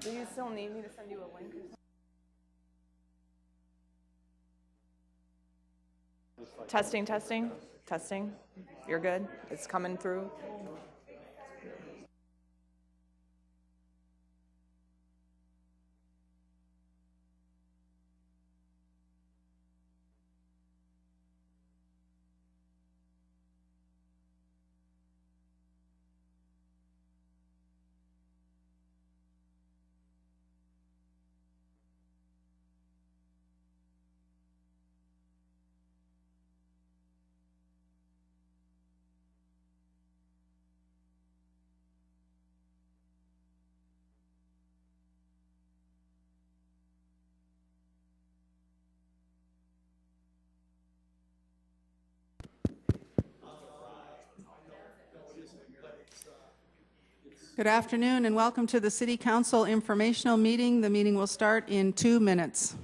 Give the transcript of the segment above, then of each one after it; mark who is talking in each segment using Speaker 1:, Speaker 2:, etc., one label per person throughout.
Speaker 1: Do you still need me to send you a link? Testing, testing, testing. You're good? It's coming through?
Speaker 2: Good afternoon and welcome to the City Council informational meeting. The meeting will start in 2 minutes.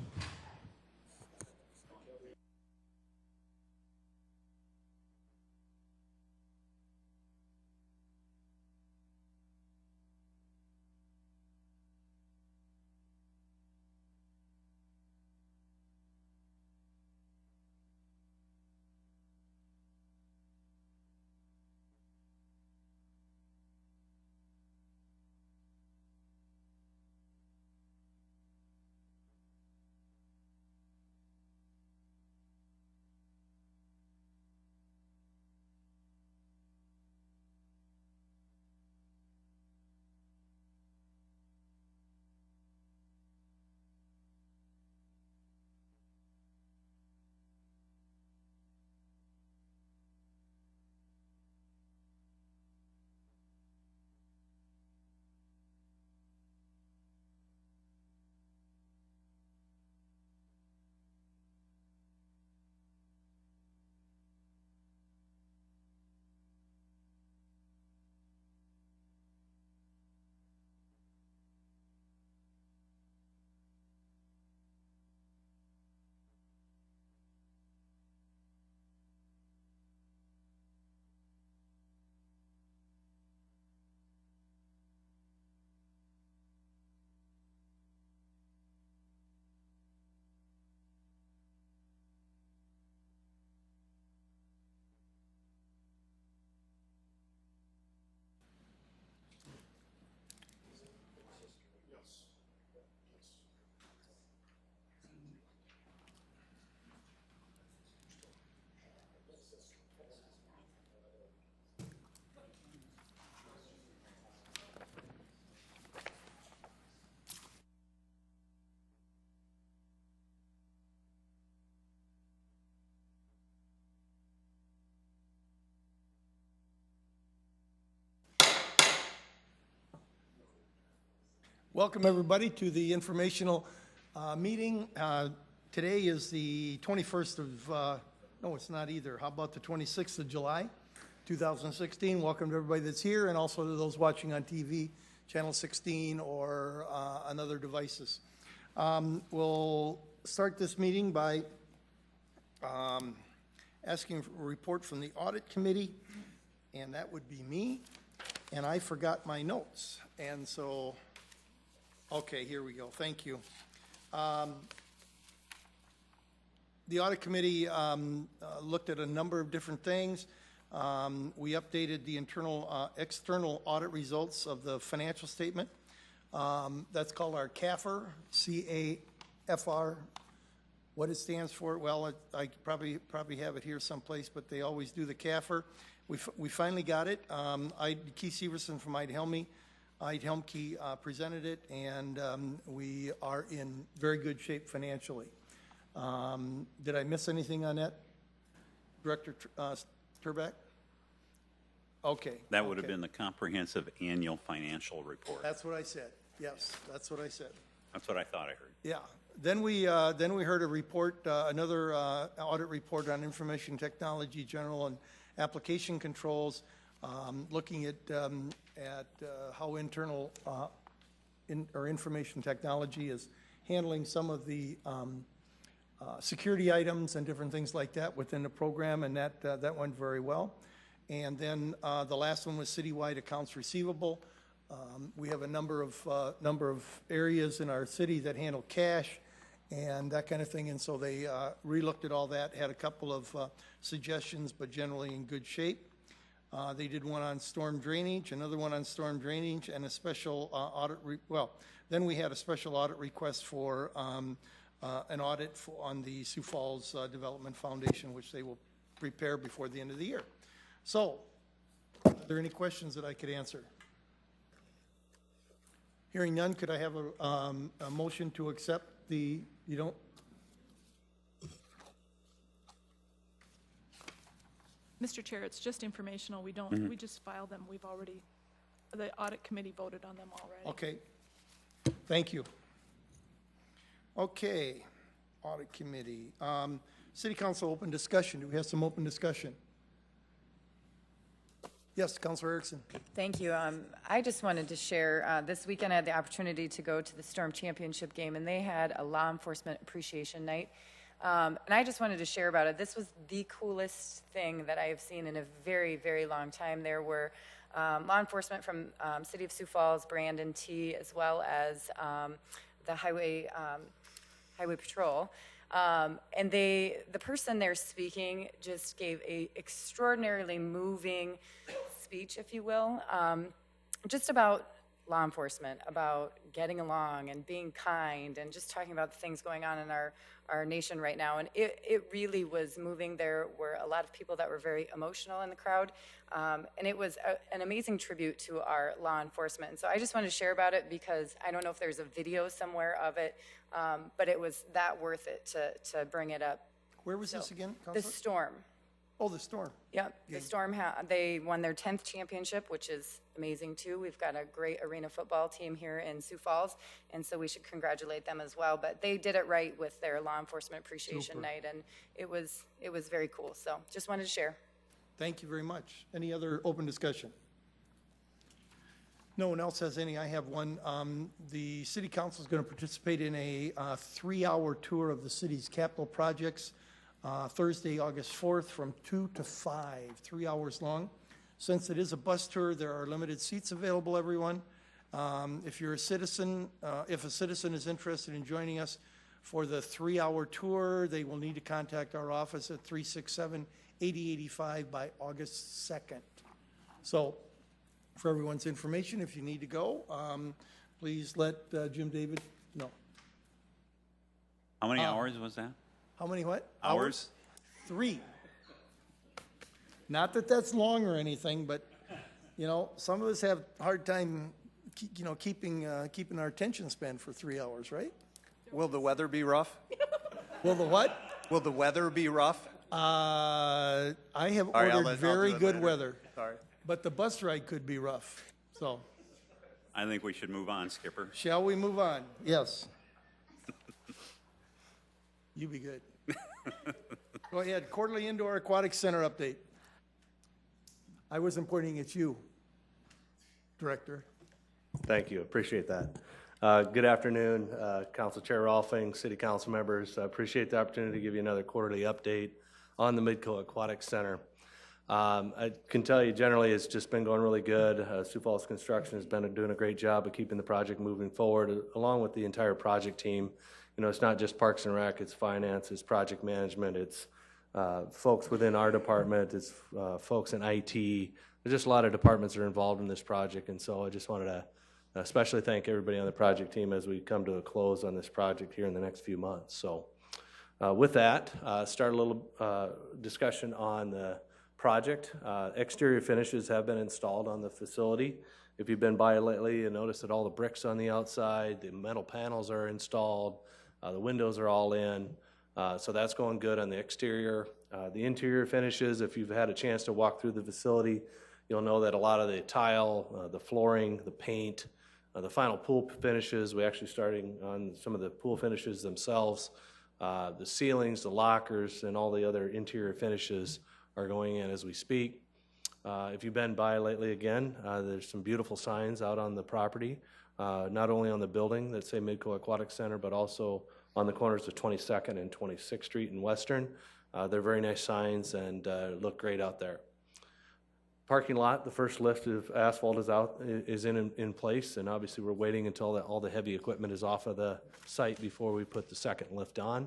Speaker 3: Welcome everybody to the informational meeting. Today is the 21st of, no it's not either, how about the 26th of July 2016. Welcome to everybody that's here and also to those watching on TV, channel 16 or on other devices. We'll start this meeting by asking for a report from the audit committee, and that would be me, and I forgot my notes, and so okay, here we go. Thank you. The audit committee looked at a number of different things. We updated the external audit results of the financial statement. That's called our CAFR, C-A-F-R. What it stands for? Well, I probably have it here someplace, but they always do the CAFR. We finally got it. Keith Severson from Eid Helmke presented it, and we are in very good shape financially. Did I miss anything on that, Director Turback? Okay.
Speaker 4: That would have been the comprehensive annual financial report.
Speaker 3: That's what I said. Yes, that's what I said.
Speaker 4: That's what I thought I heard.
Speaker 3: Yeah. Then we heard a report, another audit report on information technology, general and application controls, looking at how internal or information technology is handling some of the security items and different things like that within the program, and that went very well. And then the last one was citywide accounts receivable. We have a number of areas in our city that handle cash and that kind of thing, and so they re-looked at all that, had a couple of suggestions, but generally in good shape. They did one on storm drainage, another one on storm drainage, and a special audit. Then we had a special audit request for an audit on the Sioux Falls Development Foundation, which they will prepare before the end of the year. So, are there any questions that I could answer? Hearing none, could I have a motion to accept the, you don't?
Speaker 5: Mr. Chair, it's just informational. We don't, we just filed them. We've already, the audit committee voted on them already.
Speaker 3: Okay. Thank you. Okay. Audit committee. City Council open discussion. Do we have some open discussion? Yes, Councilor Erickson.
Speaker 6: Thank you. I just wanted to share, this weekend I had the opportunity to go to the Storm Championship game, and they had a law enforcement appreciation night. And I just wanted to share about it. This was the coolest thing that I have seen in a very, very long time. There were law enforcement from City of Sioux Falls, Brandon T., as well as the Highway Patrol. And the person there speaking just gave a extraordinarily moving speech, if you will, just about law enforcement, about getting along and being kind and just talking about the things going on in our nation right now. And it really was moving. There were a lot of people that were very emotional in the crowd. And it was an amazing tribute to our law enforcement. And so I just wanted to share about it because I don't know if there's a video somewhere of it, but it was that worth it to bring it up.
Speaker 3: Where was this again,
Speaker 6: The
Speaker 3: Councilor?
Speaker 6: Storm.
Speaker 3: Oh, the Storm.
Speaker 6: Yep, the Storm, they won their 10th championship, which is amazing too. We've got a great arena football team here in Sioux Falls, and so we should congratulate them as well. But they did it right with their law enforcement appreciation night, and it was very cool. So just wanted to share.
Speaker 3: Thank you very much. Any other open discussion? No one else has any. I have one. The City Council is going to participate in a 3-hour tour of the city's capital projects Thursday, August 4th from 2 to 5, 3 hours long. Since it is a bus tour, there are limited seats available, everyone. If you're a citizen, if a citizen is interested in joining us for the 3-hour tour, they will need to contact our office at 367-8085 by August 2nd. So, for everyone's information, if you need to go, please let Jim David know.
Speaker 4: How many hours was that?
Speaker 3: How many what?
Speaker 4: Hours?
Speaker 3: 3. Not that that's long or anything, but, you know, some of us have a hard time, keeping our attention span for 3 hours, right?
Speaker 7: Will the weather be rough?
Speaker 3: Will the what?
Speaker 7: Will the weather be rough?
Speaker 3: I have
Speaker 7: All right, I'll
Speaker 3: ordered
Speaker 7: do
Speaker 3: very
Speaker 7: it
Speaker 3: good
Speaker 7: later.
Speaker 3: weather,
Speaker 7: Sorry.
Speaker 3: but the bus ride could be rough. So,
Speaker 4: I think we should move on, Skipper.
Speaker 3: shall we move on? Yes. You be good. Go ahead. Quarterly Indoor Aquatic Center update. I wasn't pointing at you, Director.
Speaker 8: Thank you. Appreciate that. Good afternoon, Council Chair Rolfing, City Council members. I appreciate the opportunity to give you another quarterly update on the Midco Aquatic Center. I can tell you generally it's just been going really good. Sioux Falls Construction has been doing a great job of keeping the project moving forward, along with the entire project team. You know, it's not just Parks and Rec, it's finance, it's project management, it's folks within our department, it's folks in IT. There's just a lot of departments that are involved in this project, and so I just wanted to especially thank everybody on the project team as we come to a close on this project here in the next few months. So with that, start a little discussion on the project. Exterior finishes have been installed on the facility. If you've been by lately, you'll notice that all the bricks on the outside, the metal panels are installed, the windows are all in. So that's going good on the exterior. The interior finishes, if you've had a chance to walk through the facility, you'll know that a lot of the tile, the flooring, the paint, the final pool finishes, we're actually starting on some of the pool finishes themselves. The ceilings, the lockers, and all the other interior finishes are going in as we speak. If you've been by lately again, there's some beautiful signs out on the property, not only on the building that say Midco Aquatic Center, but also on the corners of 22nd and 26th Street in Western. They're very nice signs and look great out there. Parking lot, the first lift of asphalt is in place, and obviously we're waiting until all the heavy equipment is off of the site before we put the second lift on.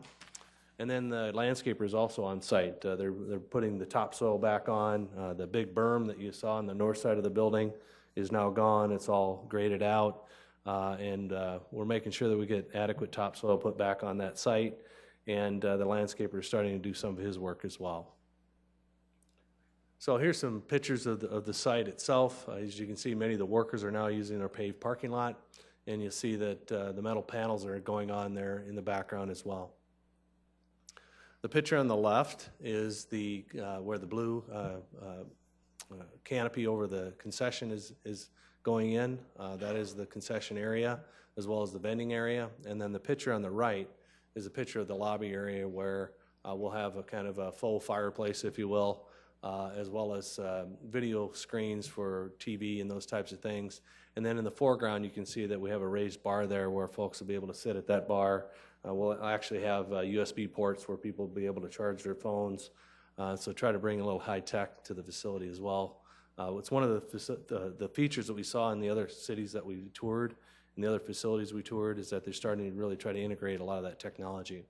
Speaker 8: And then the landscaper is also on site. They're putting the topsoil back on. The big berm that you saw on the north side of the building is now gone. It's all graded out, and we're making sure that we get adequate topsoil put back on that site. And the landscaper is starting to do some of his work as well. So here's some pictures of the site itself. As you can see, many of the workers are now using our paved parking lot, and you'll see that the metal panels are going on there in the background as well. The picture on the left is where the blue canopy over the concession is going in. That is the concession area, as well as the vending area. And then the picture on the right is a picture of the lobby area where we'll have a kind of a full fireplace, if you will, as well as video screens for TV and those types of things. And then in the foreground, you can see that we have a raised bar there where folks will be able to sit at that bar. We'll actually have USB ports where people will be able to charge their phones. So try to bring a little high tech to the facility as well. It's one of the features that we saw in the other cities that we toured and the other facilities we toured is that they're starting to really try to integrate a lot of that technology.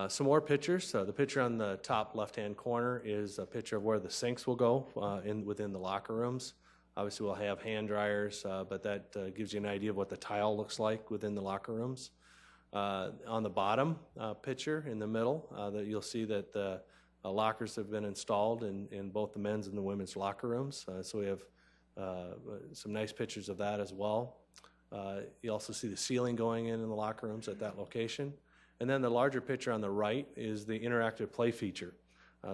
Speaker 8: Some more pictures. The picture on the top left-hand corner is a picture of where the sinks will go within the locker rooms. Obviously, we'll have hand dryers, but that gives you an idea of what the tile looks like within the locker rooms. On the bottom picture in the middle, that you'll see that the lockers have been installed in both the men's and the women's locker rooms. So we have some nice pictures of that as well. You also see the ceiling going in the locker rooms at that location. And then the larger picture on the right is the interactive play feature.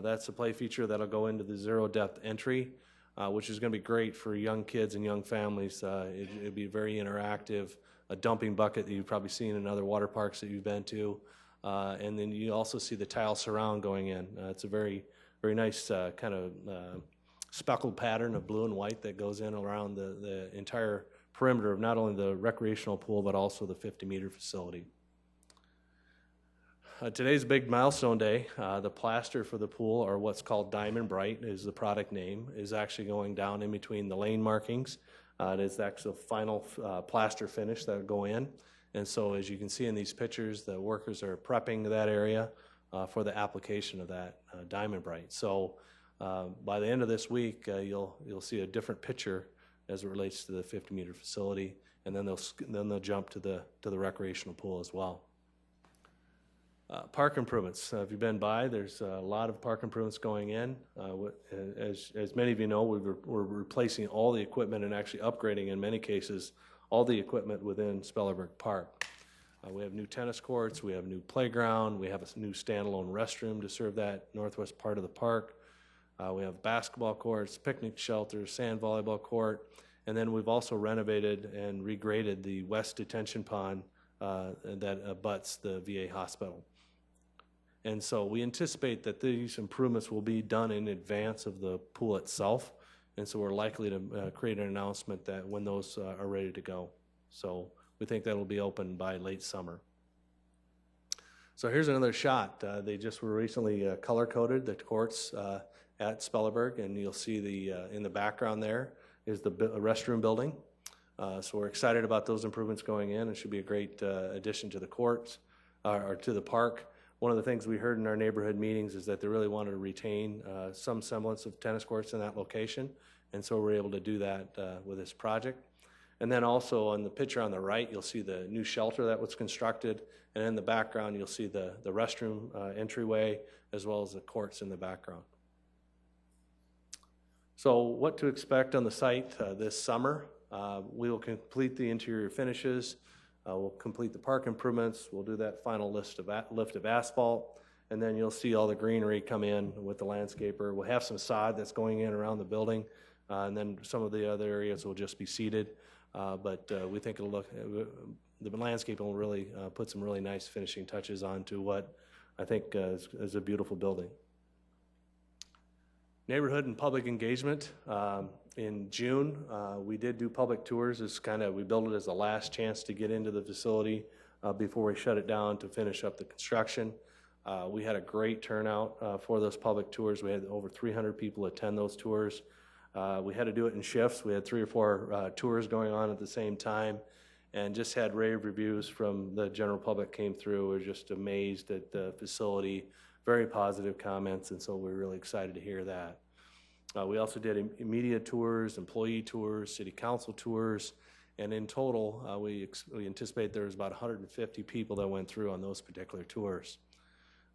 Speaker 8: That's a play feature that'll go into the zero-depth entry, which is going to be great for young kids and young families. It'll be very interactive, a dumping bucket that you've probably seen in other water parks that you've been to. And then you also see the tile surround going in. It's a very, very nice kind of speckled pattern of blue and white that goes in around the entire perimeter of not only the recreational pool, but also the 50-meter facility. Today's a big milestone day. The plaster for the pool, or what's called Diamond Bright is the product name, is actually going down in between the lane markings. It is the actual final plaster finish that will go in. And so as you can see in these pictures, the workers are prepping that area for the application of that Diamond Bright. So by the end of this week, you'll see a different picture as it relates to the 50-meter facility, and then they'll jump to the recreational pool as well. Park improvements. If you've been by, there's a lot of park improvements going in. As many of you know, we're replacing all the equipment and actually upgrading, in many cases, all the equipment within Spellerberg Park. We have new tennis courts, we have a new playground, we have a new standalone restroom to serve that northwest part of the park. We have basketball courts, picnic shelters, sand volleyball court, and then we've also renovated and regraded the west detention pond that abuts the VA hospital. And so we anticipate that these improvements will be done in advance of the pool itself, and so we're likely to create an announcement that when those are ready to go. So we think that'll be open by late summer. So here's another shot. They just were recently color-coded the courts at Spellerberg, and you'll see in the background there is the restroom building. So we're excited about those improvements going in. It should be a great addition to the courts, or to the park. One of the things we heard in our neighborhood meetings is that they really wanted to retain some semblance of tennis courts in that location, and so we're able to do that with this project. And then also on the picture on the right, you'll see the new shelter that was constructed, and in the background, you'll see the restroom entryway, as well as the courts in the background. So what to expect on the site this summer. We will complete the interior finishes. We'll complete the park improvements. We'll do that final lift of asphalt, and then you'll see all the greenery come in with the landscaper. We'll have some sod that's going in around the building, and then some of the other areas will just be seeded. But we think the landscape will really put some really nice finishing touches onto what I think is a beautiful building. Neighborhood and public engagement. In June, we did do public tours. We built it as the last chance to get into the facility before we shut it down to finish up the construction. We had a great turnout for those public tours. We had over 300 people attend those tours. We had to do it in shifts. We had 3 or 4 tours going on at the same time, and just had rave reviews from the general public came through. We were just amazed at the facility, very positive comments, and so we're really excited to hear that. We also did media tours, employee tours, city council tours, and in total, we anticipate there was about 150 people that went through on those particular tours.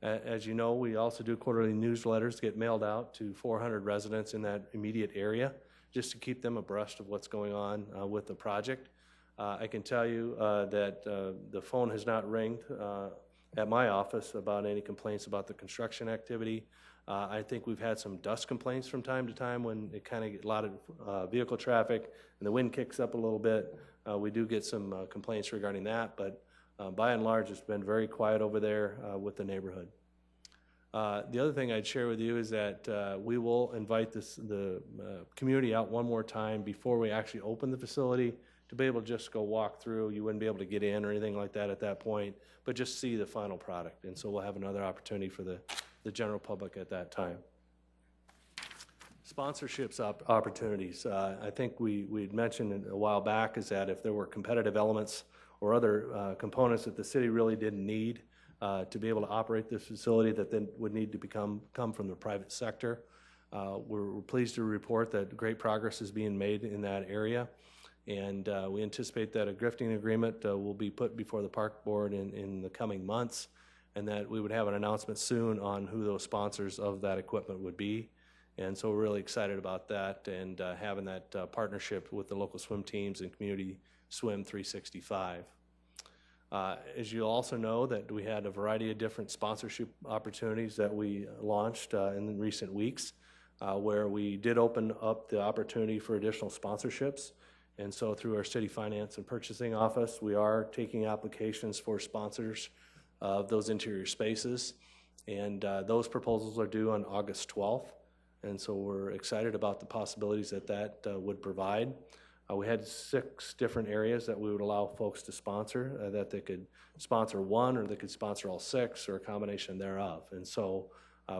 Speaker 8: As you know, we also do quarterly newsletters get mailed out to 400 residents in that immediate area, just to keep them abreast of what's going on with the project. I can tell you that the phone has not ringed at my office about any complaints about the construction activity. I think we've had some dust complaints from time to time when it kind of get a lot of vehicle traffic and the wind kicks up a little bit. We do get some complaints regarding that, but by and large, it's been very quiet over there with the neighborhood. The other thing I'd share with you is that we will invite the community out one more time before we actually open the facility to be able to just go walk through. You wouldn't be able to get in or anything like that at that point, but just see the final product. And so we'll have another opportunity for the general public at that time. Sponsorships opportunities. I think we'd mentioned a while back is that if there were competitive elements or other components that the city really didn't need to be able to operate this facility that then would need to come from the private sector. We're pleased to report that great progress is being made in that area, and we anticipate that a grifting agreement will be put before the park board in the coming months, and that we would have an announcement soon on who those sponsors of that equipment would be. And so we're really excited about that and having that partnership with the local swim teams and Community Swim 365. As you also know, that we had a variety of different sponsorship opportunities that we launched in recent weeks, where we did open up the opportunity for additional sponsorships. And so through our city finance and purchasing office, we are taking applications for sponsors of those interior spaces. And those proposals are due on August 12th. And so we're excited about the possibilities that would provide. We had 6 different areas that we would allow folks to sponsor, that they could sponsor one or they could sponsor all 6 or a combination thereof. And so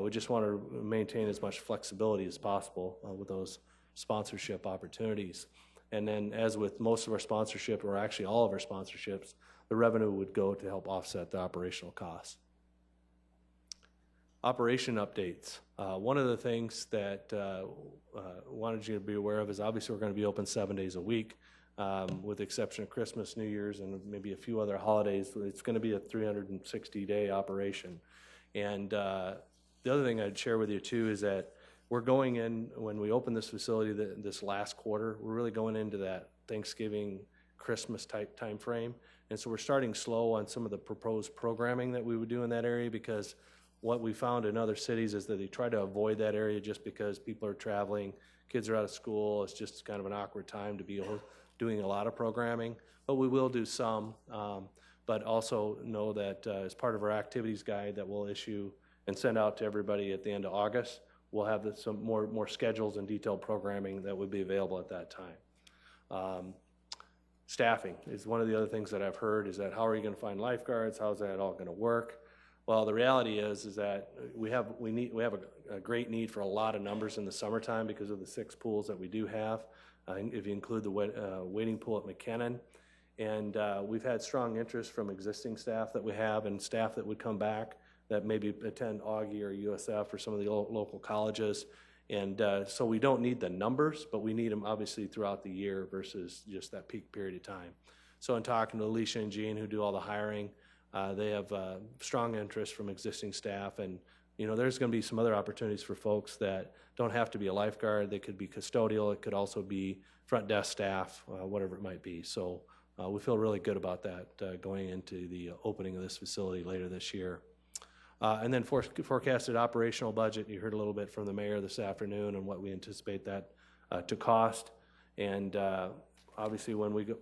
Speaker 8: we just want to maintain as much flexibility as possible with those sponsorship opportunities. And then as with most of our sponsorship, or actually all of our sponsorships, the revenue would go to help offset the operational costs. Operation updates. One of the things that wanted you to be aware of is obviously we're going to be open 7 days a week, with the exception of Christmas, New Year's, and maybe a few other holidays. It's going to be a 360-day operation. And the other thing I'd share with you too is that we're going in, when we open this facility this last quarter, we're really going into that Thanksgiving, Christmas type time frame. And so we're starting slow on some of the proposed programming that we would do in that area, because what we found in other cities is that they try to avoid that area just because people are traveling, kids are out of school. It's just kind of an awkward time to be doing a lot of programming. But we will do some, but also know that as part of our activities guide that we'll issue and send out to everybody at the end of August, we'll have some more schedules and detailed programming that would be available at that time. Staffing is one of the other things that I've heard, is that how are you going to find lifeguards? How's that all going to work? Well, the reality is that we have a great need for a lot of numbers in the summertime because of the 6 pools that we do have, if you include the wading pool at McKinnon. And we've had strong interest from existing staff that we have and staff that would come back that maybe attend Augie or USF or some of the local colleges. And so we don't need the numbers, but we need them obviously throughout the year versus just that peak period of time. So in talking to Alicia and Jean, who do all the hiring, they have strong interest from existing staff, and there's going to be some other opportunities for folks that don't have to be a lifeguard. They could be custodial. It could also be front desk staff, whatever it might be. So we feel really good about that going into the opening of this facility later this year. And then forecasted operational budget. You heard a little bit from the mayor this afternoon on what we anticipate that to cost. And obviously, when we go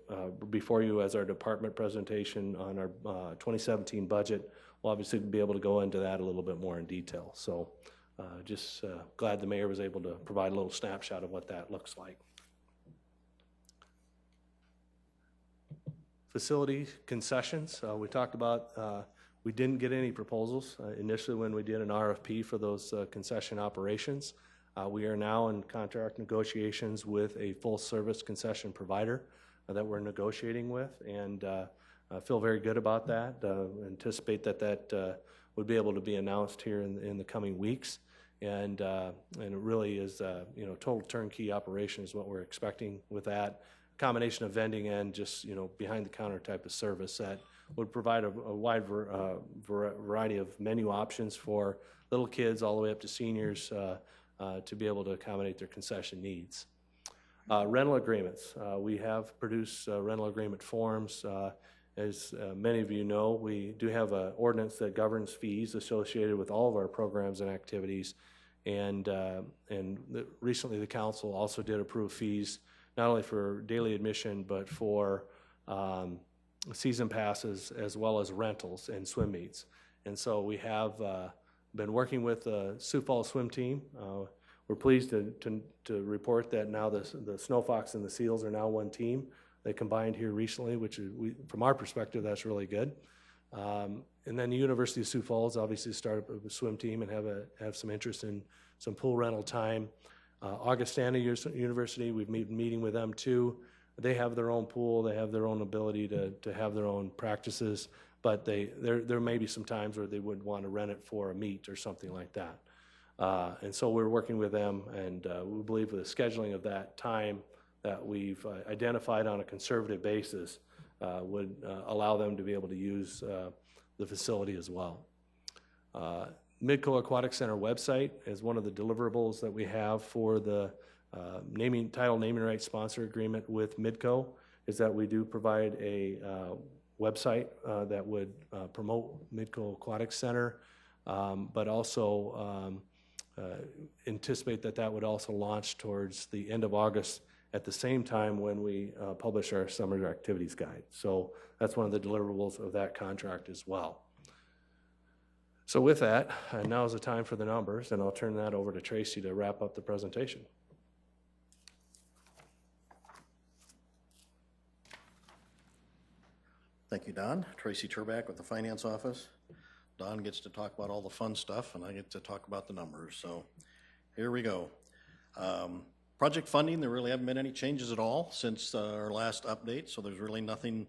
Speaker 8: before you as our department presentation on our 2017 budget, we'll obviously be able to go into that a little bit more in detail. So just glad the mayor was able to provide a little snapshot of what that looks like. Facility concessions. We talked about We didn't get any proposals initially when we did an RFP for those concession operations. We are now in contract negotiations with a full-service concession provider that we're negotiating with, and I feel very good about that. Anticipate that would be able to be announced here in the coming weeks, and it really is total turnkey operation is what we're expecting with that combination of vending and just behind the counter type of service that would provide a wide variety of menu options for little kids all the way up to seniors to be able to accommodate their concession needs. Rental agreements. We have produced rental agreement forms. As many of you know, we do have an ordinance that governs fees associated with all of our programs and activities. And recently the council also did approve fees not only for daily admission but for season passes as well as rentals and swim meets. And so we have been working with the Sioux Falls swim team. We're pleased to report that now the Snow Fox and the Seals are now one team. They combined here recently, which is, from our perspective, that's really good. And then the University of Sioux Falls obviously started a swim team and have some interest in some pool rental time. Augustana University, we've been meeting with them too. They have their own pool, they have their own ability to have their own practices, but there may be some times where they would want to rent it for a meet or something like that. And so we're working with them, and we believe with the scheduling of that time that we've identified on a conservative basis would allow them to be able to use the facility as well. Midco Aquatic Center website is one of the deliverables that we have for the naming rights sponsor agreement with Midco, is that we do provide a website that would promote Midco Aquatic Center, but also anticipate that would also launch towards the end of August at the same time when we publish our summer activities guide. So that's one of the deliverables of that contract as well. So with that, now is the time for the numbers, and I'll turn that over to Tracy to wrap up the presentation.
Speaker 9: Thank you, Don. Tracy Turback with the Finance Office. Don gets to talk about all the fun stuff, and I get to talk about the numbers. So here we go. Project funding, there really haven't been any changes at all since our last update, so there's really nothing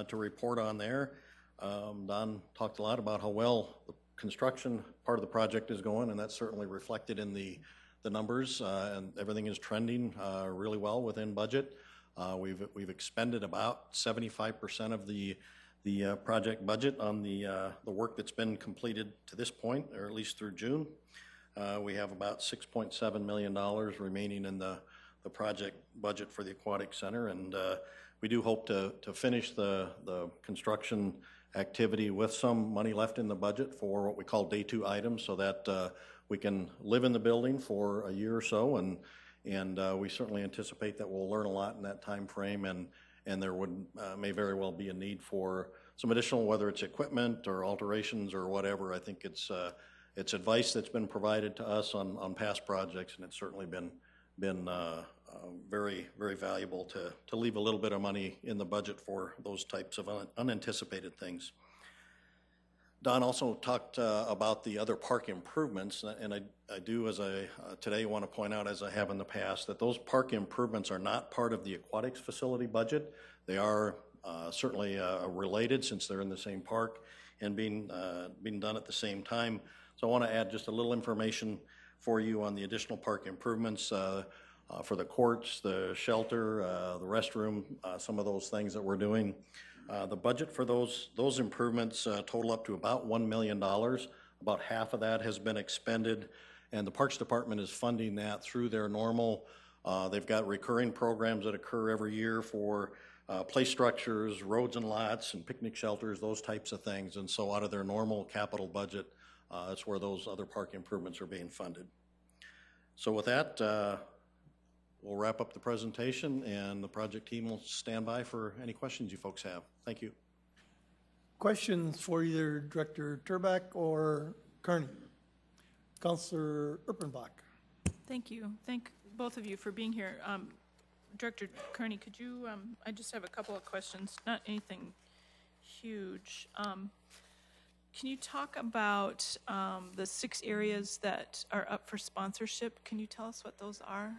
Speaker 9: to report on there. Don talked a lot about how well the construction part of the project is going, and that's certainly reflected in the numbers, and everything is trending really well within budget. We've expended about 75% of the project budget on the work that's been completed to this point, or at least through June. We have about $6.7 million remaining in the project budget for the Aquatic Center, and we do hope to finish the construction activity with some money left in the budget for what we call day 2 items, so that we can live in the building for a year or so, and we certainly anticipate that we'll learn a lot in that time frame, and there may very well be a need for some additional, whether it's equipment or alterations or whatever. I think it's advice that's been provided to us on past projects, and it's certainly been very, very valuable to leave a little bit of money in the budget for those types of unanticipated things. Don also talked about the other park improvements, and I do, as I today want to point out, as I have in the past, that those park improvements are not part of the aquatics facility budget. They are certainly related, since they're in the same park and being done at the same time. So I want to add just a little information for you on the additional park improvements for the courts, the shelter, the restroom, some of those things that we're doing. The budget for those improvements total up to about $1 million. About half of that has been expended, and the Parks Department is funding that through their normal, they've got recurring programs that occur every year for play structures, roads and lots, and picnic shelters, those types of things. And so out of their normal capital budget, that's where those other park improvements are being funded. So with that, we'll wrap up the presentation, and the project team will stand by for any questions you folks have. Thank you.
Speaker 3: Questions for either Director Turback or Kearney? Councilor Erpenbach.
Speaker 5: Thank you. Thank both of you for being here. Director Kearney, could you, I just have a couple of questions, not anything huge. Can you talk about the 6 areas that are up for sponsorship? Can you tell us what those are?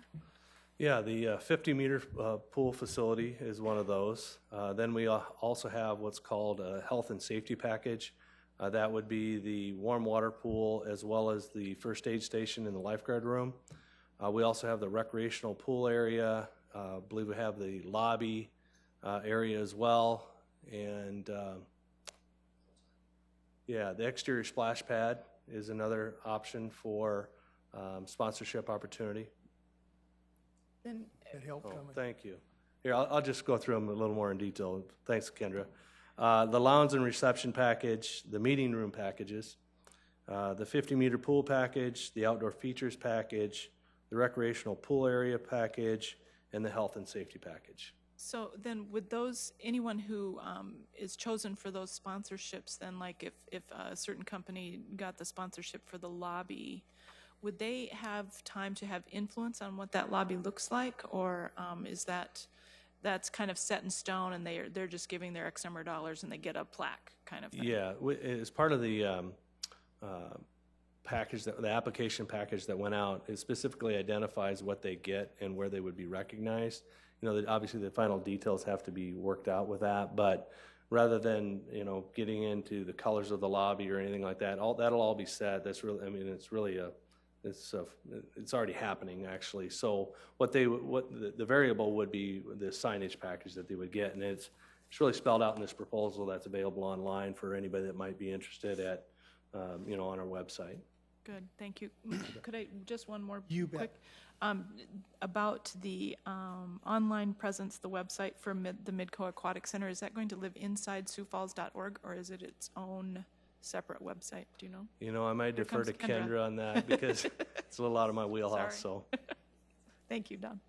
Speaker 8: Yeah, the 50-meter pool facility is one of those. Then we also have what's called a health and safety package. That would be the warm water pool as well as the first aid station in the lifeguard room. We also have the recreational pool area. I believe we have the lobby area as well. And yeah, the exterior splash pad is another option for sponsorship opportunity.
Speaker 5: Then
Speaker 3: That helped coming.
Speaker 8: Thank you. Here, I'll just go through them a little more in detail. Thanks, Kendra. The lounge and reception package, the meeting room packages, the 50-meter pool package, the outdoor features package, the recreational pool area package, and the health and safety package.
Speaker 5: So then would those, anyone who is chosen for those sponsorships, then like if a certain company got the sponsorship for the lobby, would they have time to have influence on what that lobby looks like? Or is that's kind of set in stone and they're just giving their X number of dollars and they get a plaque kind of thing?
Speaker 8: Yeah, as part of the package, the application package that went out, it specifically identifies what they get and where they would be recognized. You know, obviously the final details have to be worked out with that, but rather than, you know, getting into the colors of the lobby or anything like that, that'll all be set. That's really, I mean, it's really it's already happening actually. So what the variable would be the signage package that they would get, and it's really spelled out in this proposal that's available online for anybody that might be interested at, you know, on our website.
Speaker 5: Good, thank you. Could I, just one more
Speaker 3: You bet.
Speaker 5: quick, about the online presence, the website for the Midco Aquatic Center, is that going to live inside SiouxFalls.org or is it its own separate website? Do you know?
Speaker 8: You know, I might defer
Speaker 5: comes
Speaker 8: to
Speaker 5: Kendra.
Speaker 8: Kendra on that because it's a little out of my wheelhouse.
Speaker 5: Sorry.
Speaker 8: So
Speaker 5: Thank you, Don.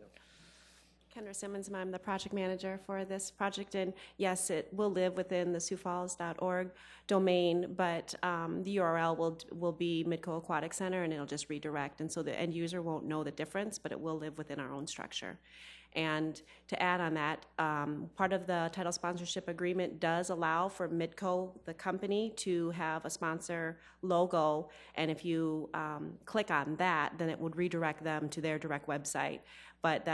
Speaker 10: Kendra Simmons, and I'm the project manager for this project, and yes, it will live within the SiouxFalls.org domain, but the URL will be Midco Aquatic Center, and it'll just redirect, and so the end user won't know the difference, but it will live within our own structure. And to add on that, part of the title sponsorship agreement does allow for Midco, the company, to have a sponsor logo, and if you click on that, then it would redirect them to their direct website, but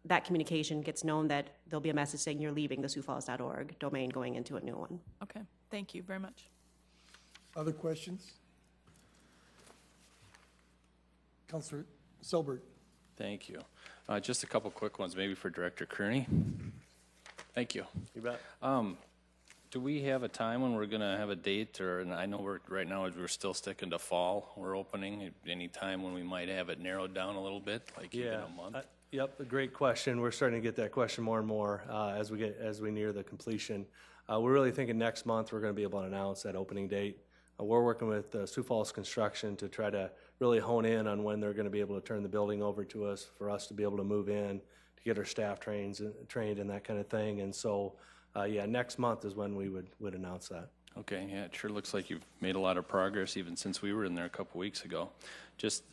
Speaker 10: that communication gets known that there'll be a message saying you're leaving the SiouxFalls.org domain going into a new one.
Speaker 5: Okay, thank you very much.
Speaker 3: Other questions? Councilor Silbert.
Speaker 11: Thank you. Just a couple quick ones, maybe for Director Kearney. Thank you.
Speaker 8: you bet.
Speaker 11: Do we have a time when we're going to have a date, or, and I know right now we're still sticking to fall, we're opening, any time when we might have it narrowed down a little bit, like even a month?
Speaker 8: Yep, a great question. We're starting to get that question more and more as we near the completion. We're really thinking next month we're going to be able to announce that opening date. We're working with Sioux Falls Construction to try to really hone in on when they're going to be able to turn the building over to us for us to be able to move in, to get our staff trained and that kind of thing. And so, yeah, next month is when we would announce that.
Speaker 11: Okay, yeah, it sure looks like you've made a lot of progress even since we were in there a couple weeks ago. Just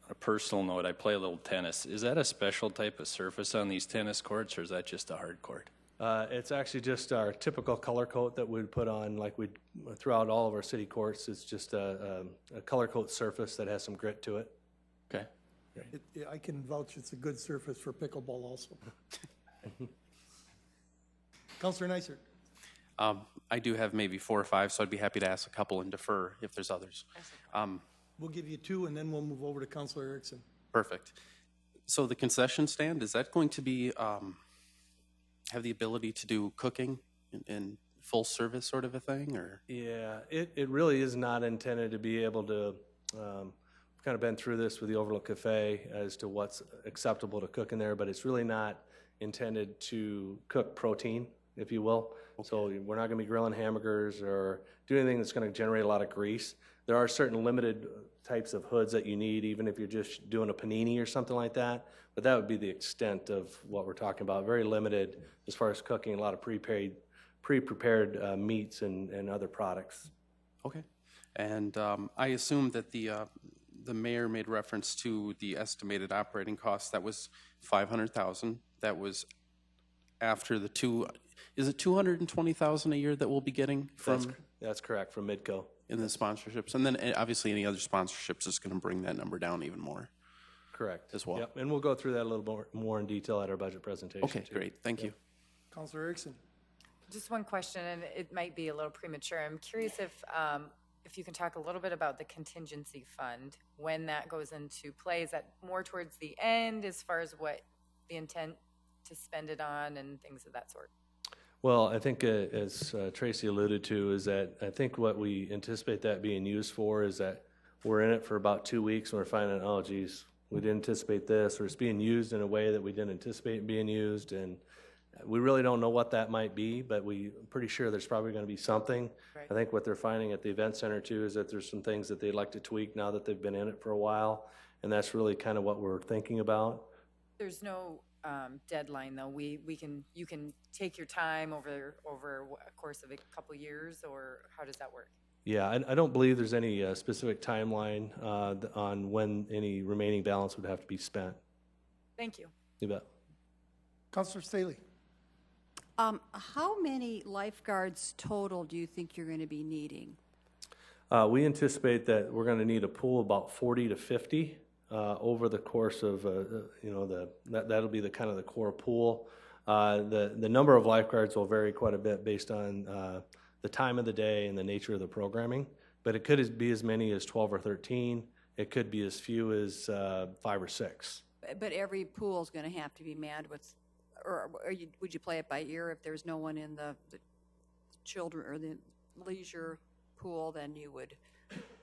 Speaker 11: on a personal note, I play a little tennis. Is that a special type of surface on these tennis courts, or is that just a hard court?
Speaker 8: It's actually just our typical color coat that we'd put on, like we throughout all of our city courts. It's just a color coat surface that has some grit to it.
Speaker 11: Okay.
Speaker 3: I can vouch it's a good surface for pickleball also. Councilor Neisert.
Speaker 12: I do have maybe 4 or 5, so I'd be happy to ask a couple and defer if there's others.
Speaker 3: We'll give you 2, and then we'll move over to Councilor Erickson.
Speaker 12: Perfect. So the concession stand, is that going to be have the ability to do cooking in full service sort of a thing, or?
Speaker 8: Yeah, it really is not intended to be able to, kind of been through this with the Overlook Cafe as to what's acceptable to cook in there, but it's really not intended to cook protein, if you will. Okay. So we're not going to be grilling hamburgers or do anything that's going to generate a lot of grease. There are certain limited types of hoods that you need, even if you're just doing a panini or something like that, but that would be the extent of what we're talking about. Very limited as far as cooking, a lot of pre-prepared meats and other products.
Speaker 12: Okay. And I assume that the mayor made reference to the estimated operating cost. That was $500,000. That was after the is it $220,000 a year that we'll be getting from?
Speaker 8: That's correct, from Midco.
Speaker 12: in the sponsorships? And then obviously any other sponsorships is going to bring that number down even more.
Speaker 8: Correct.
Speaker 12: As well.
Speaker 8: Yep, and we'll go through that a little more in detail at our budget presentation.
Speaker 12: Okay,
Speaker 8: too.
Speaker 12: great. Thank you.
Speaker 3: Counselor Erickson.
Speaker 6: Just one question, and it might be a little premature. I'm curious if you can talk a little bit about the contingency fund, when that goes into play. Is that more towards the end as far as what the intent to spend it on and things of that sort?
Speaker 8: Well, I think as Tracy alluded to, is that I think what we anticipate that being used for is that we're in it for about 2 weeks and we're finding, oh, geez, we didn't anticipate this, or it's being used in a way that we didn't anticipate being used, and we really don't know what that might be, but we're pretty sure there's probably going to be something.
Speaker 6: Right.
Speaker 8: I think what they're finding at the event center too is that there's some things that they'd like to tweak now that they've been in it for a while, and that's really kind of what we're thinking about.
Speaker 6: There's no deadline, though. You can take your time over a course of a couple years, or how does that work?
Speaker 8: Yeah, I don't believe there's any specific timeline on when any remaining balance would have to be spent.
Speaker 6: Thank you.
Speaker 8: You bet.
Speaker 3: Counselor Staley.
Speaker 13: How many lifeguards total do you think you're going to be needing?
Speaker 8: We anticipate that we're going to need a pool about 40 to 50 over the course of, that'll be the kind of the core pool. The number of lifeguards will vary quite a bit based on the time of the day and the nature of the programming, but it could be as many as 12 or 13. It could be as few as 5 or 6.
Speaker 13: But every pool is going to have to be manned with, or would you play it by ear? If there's no one in the children or the leisure pool, then you would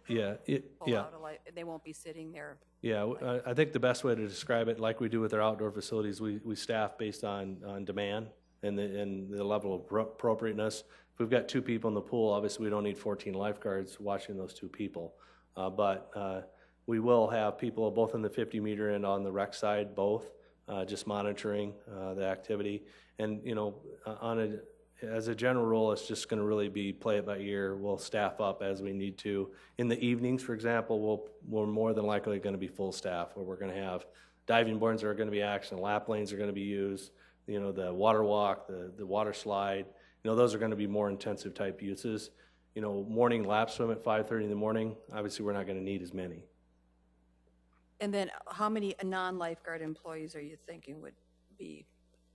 Speaker 13: pull out a light. They won't be sitting there.
Speaker 8: Yeah, I think the best way to describe it, like we do with our outdoor facilities, we staff based on demand and the level of appropriateness. If we've got 2 people in the pool, obviously we don't need 14 lifeguards watching those 2 people. But we will have people both in the 50-meter and on the rec side, both, just monitoring the activity. And, as a general rule, it's just going to really be play it by ear. We'll staff up as we need to. In the evenings, for example, we're more than likely going to be full staff, where we're going to have diving boards that are going to be action, lap lanes are going to be used, the water walk, the water slide. Those are going to be more intensive type uses. Morning lap swim at 5:30 in the morning, obviously we're not going to need as many.
Speaker 13: And then how many non-lifeguard employees are you thinking would be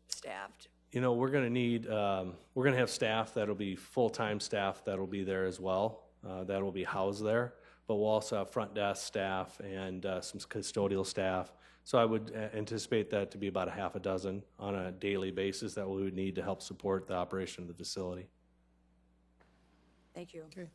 Speaker 13: staffed?
Speaker 8: We're going to need, we're going to have staff that'll be full-time staff that'll be there as well, that'll be housed there, but we'll also have front desk staff and some custodial staff. So I would anticipate that to be about a half a dozen on a daily basis that we would need to help support the operation of the facility.
Speaker 13: Thank you.
Speaker 3: Okay.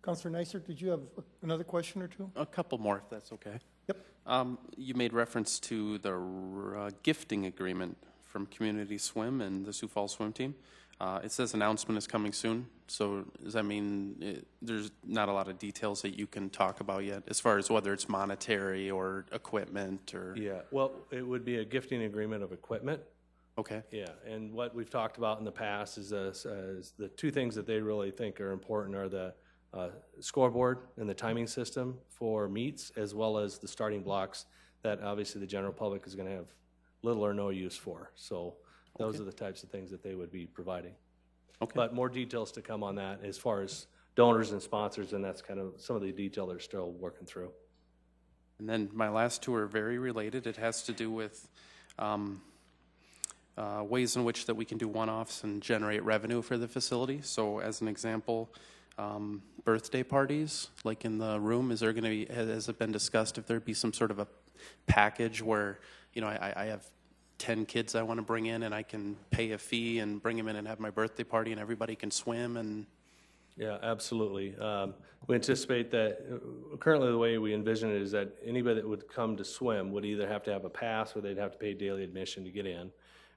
Speaker 3: Counselor Neisert, did you have another question or two?
Speaker 12: A couple more, if that's okay.
Speaker 3: Yep.
Speaker 12: You made reference to the gifting agreement from Community Swim and the Sioux Falls swim team. It says announcement is coming soon. So does that mean there's not a lot of details that you can talk about yet, as far as whether it's monetary or equipment or?
Speaker 8: Yeah, well, it would be a gifting agreement of equipment.
Speaker 12: Okay.
Speaker 8: Yeah, and what we've talked about in the past is the 2 things that they really think are important are the scoreboard and the timing system for meets, as well as the starting blocks that obviously the general public is going to have little or no use for. So those are the types of things that they would be providing.
Speaker 12: Okay.
Speaker 8: But more details to come on that as far as donors and sponsors, and that's kind of some of the detail they're still working through.
Speaker 12: And then my last 2 are very related. It has to do with ways in which that we can do one-offs and generate revenue for the facility. So as an example, birthday parties, like in the room, is there going to be, has it been discussed if there'd be some sort of a package where, I have 10 kids I want to bring in and I can pay a fee and bring them in and have my birthday party and everybody can swim and...
Speaker 8: Yeah, absolutely. We anticipate that currently the way we envision it is that anybody that would come to swim would either have to have a pass or they'd have to pay daily admission to get in.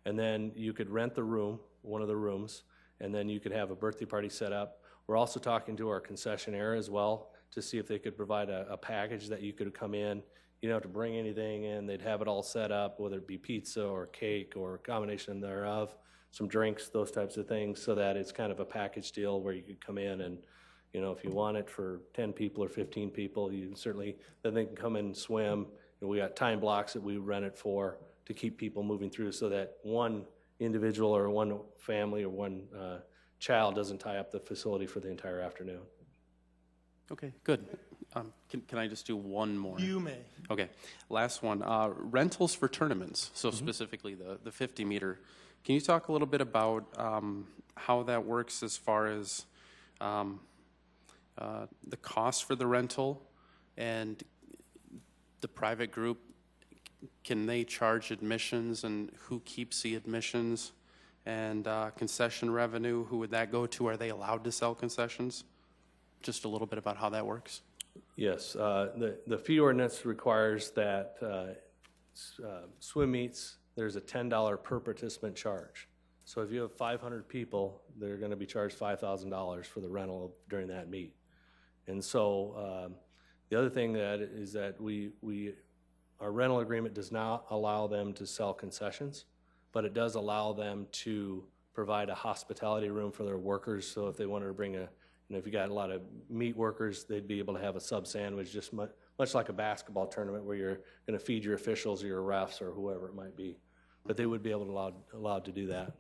Speaker 8: And then you could rent the room, one of the rooms, and then you could have a birthday party set up. We're also talking to our concessionaire as well to see if they could provide a package that you could come in. You don't have to bring anything in. They'd have it all set up, whether it be pizza or cake or a combination thereof, some drinks, those types of things, so that it's kind of a package deal where you could come in and, if you want it for 10 people or 15 people, you certainly, then they can come in and swim. We got time blocks that we rent it for to keep people moving through so that one individual or one family or one child doesn't tie up the facility for the entire afternoon.
Speaker 12: Okay, good. Can I just do one more?
Speaker 3: You may.
Speaker 12: Okay, last one. Rentals for tournaments, so specifically the 50 meter. Can you talk a little bit about how that works as far as the cost for the rental and the private group? Can they charge admissions, and who keeps the admissions? And concession revenue, who would that go to? Are they allowed to sell concessions? Just a little bit about how that works.
Speaker 8: Yes, the fee ordinance requires that swim meets, there's a $10 per participant charge. So if you have 500 people, they're going to be charged $5,000 for the rental during that meet. And so the other thing that is that our rental agreement does not allow them to sell concessions, but it does allow them to provide a hospitality room for their workers. So if they wanted to bring if you got a lot of meat workers, they'd be able to have a sub sandwich, just much like a basketball tournament where you're going to feed your officials or your refs or whoever it might be. But they would be allowed to do that.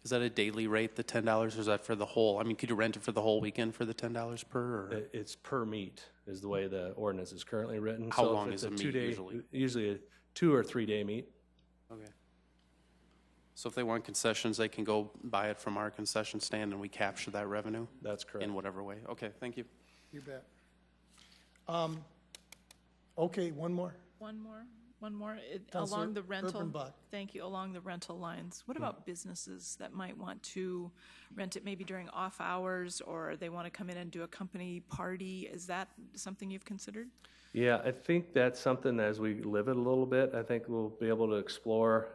Speaker 12: Is that a daily rate, the $10, or is that for the whole? I mean, could you rent it for the whole weekend for the $10 per? Or?
Speaker 8: It's per meet is the way the ordinance is currently written.
Speaker 12: How
Speaker 8: so
Speaker 12: long
Speaker 8: if it's
Speaker 12: is a meet usually?
Speaker 8: Usually a 2 or 3 day meet.
Speaker 12: Okay. So if they want concessions, they can go buy it from our concession stand and we capture that revenue?
Speaker 8: That's correct.
Speaker 12: In whatever way. Okay, thank you.
Speaker 3: You bet. Okay, one more.
Speaker 5: One more.
Speaker 3: Counselor
Speaker 5: Along the rental.
Speaker 3: Urbanbach.
Speaker 5: Thank you. Along the rental lines. What about businesses that might want to rent it maybe during off hours, or they want to come in and do a company party? Is that something you've considered?
Speaker 8: Yeah, I think that's something that as we live it a little bit, I think we'll be able to explore.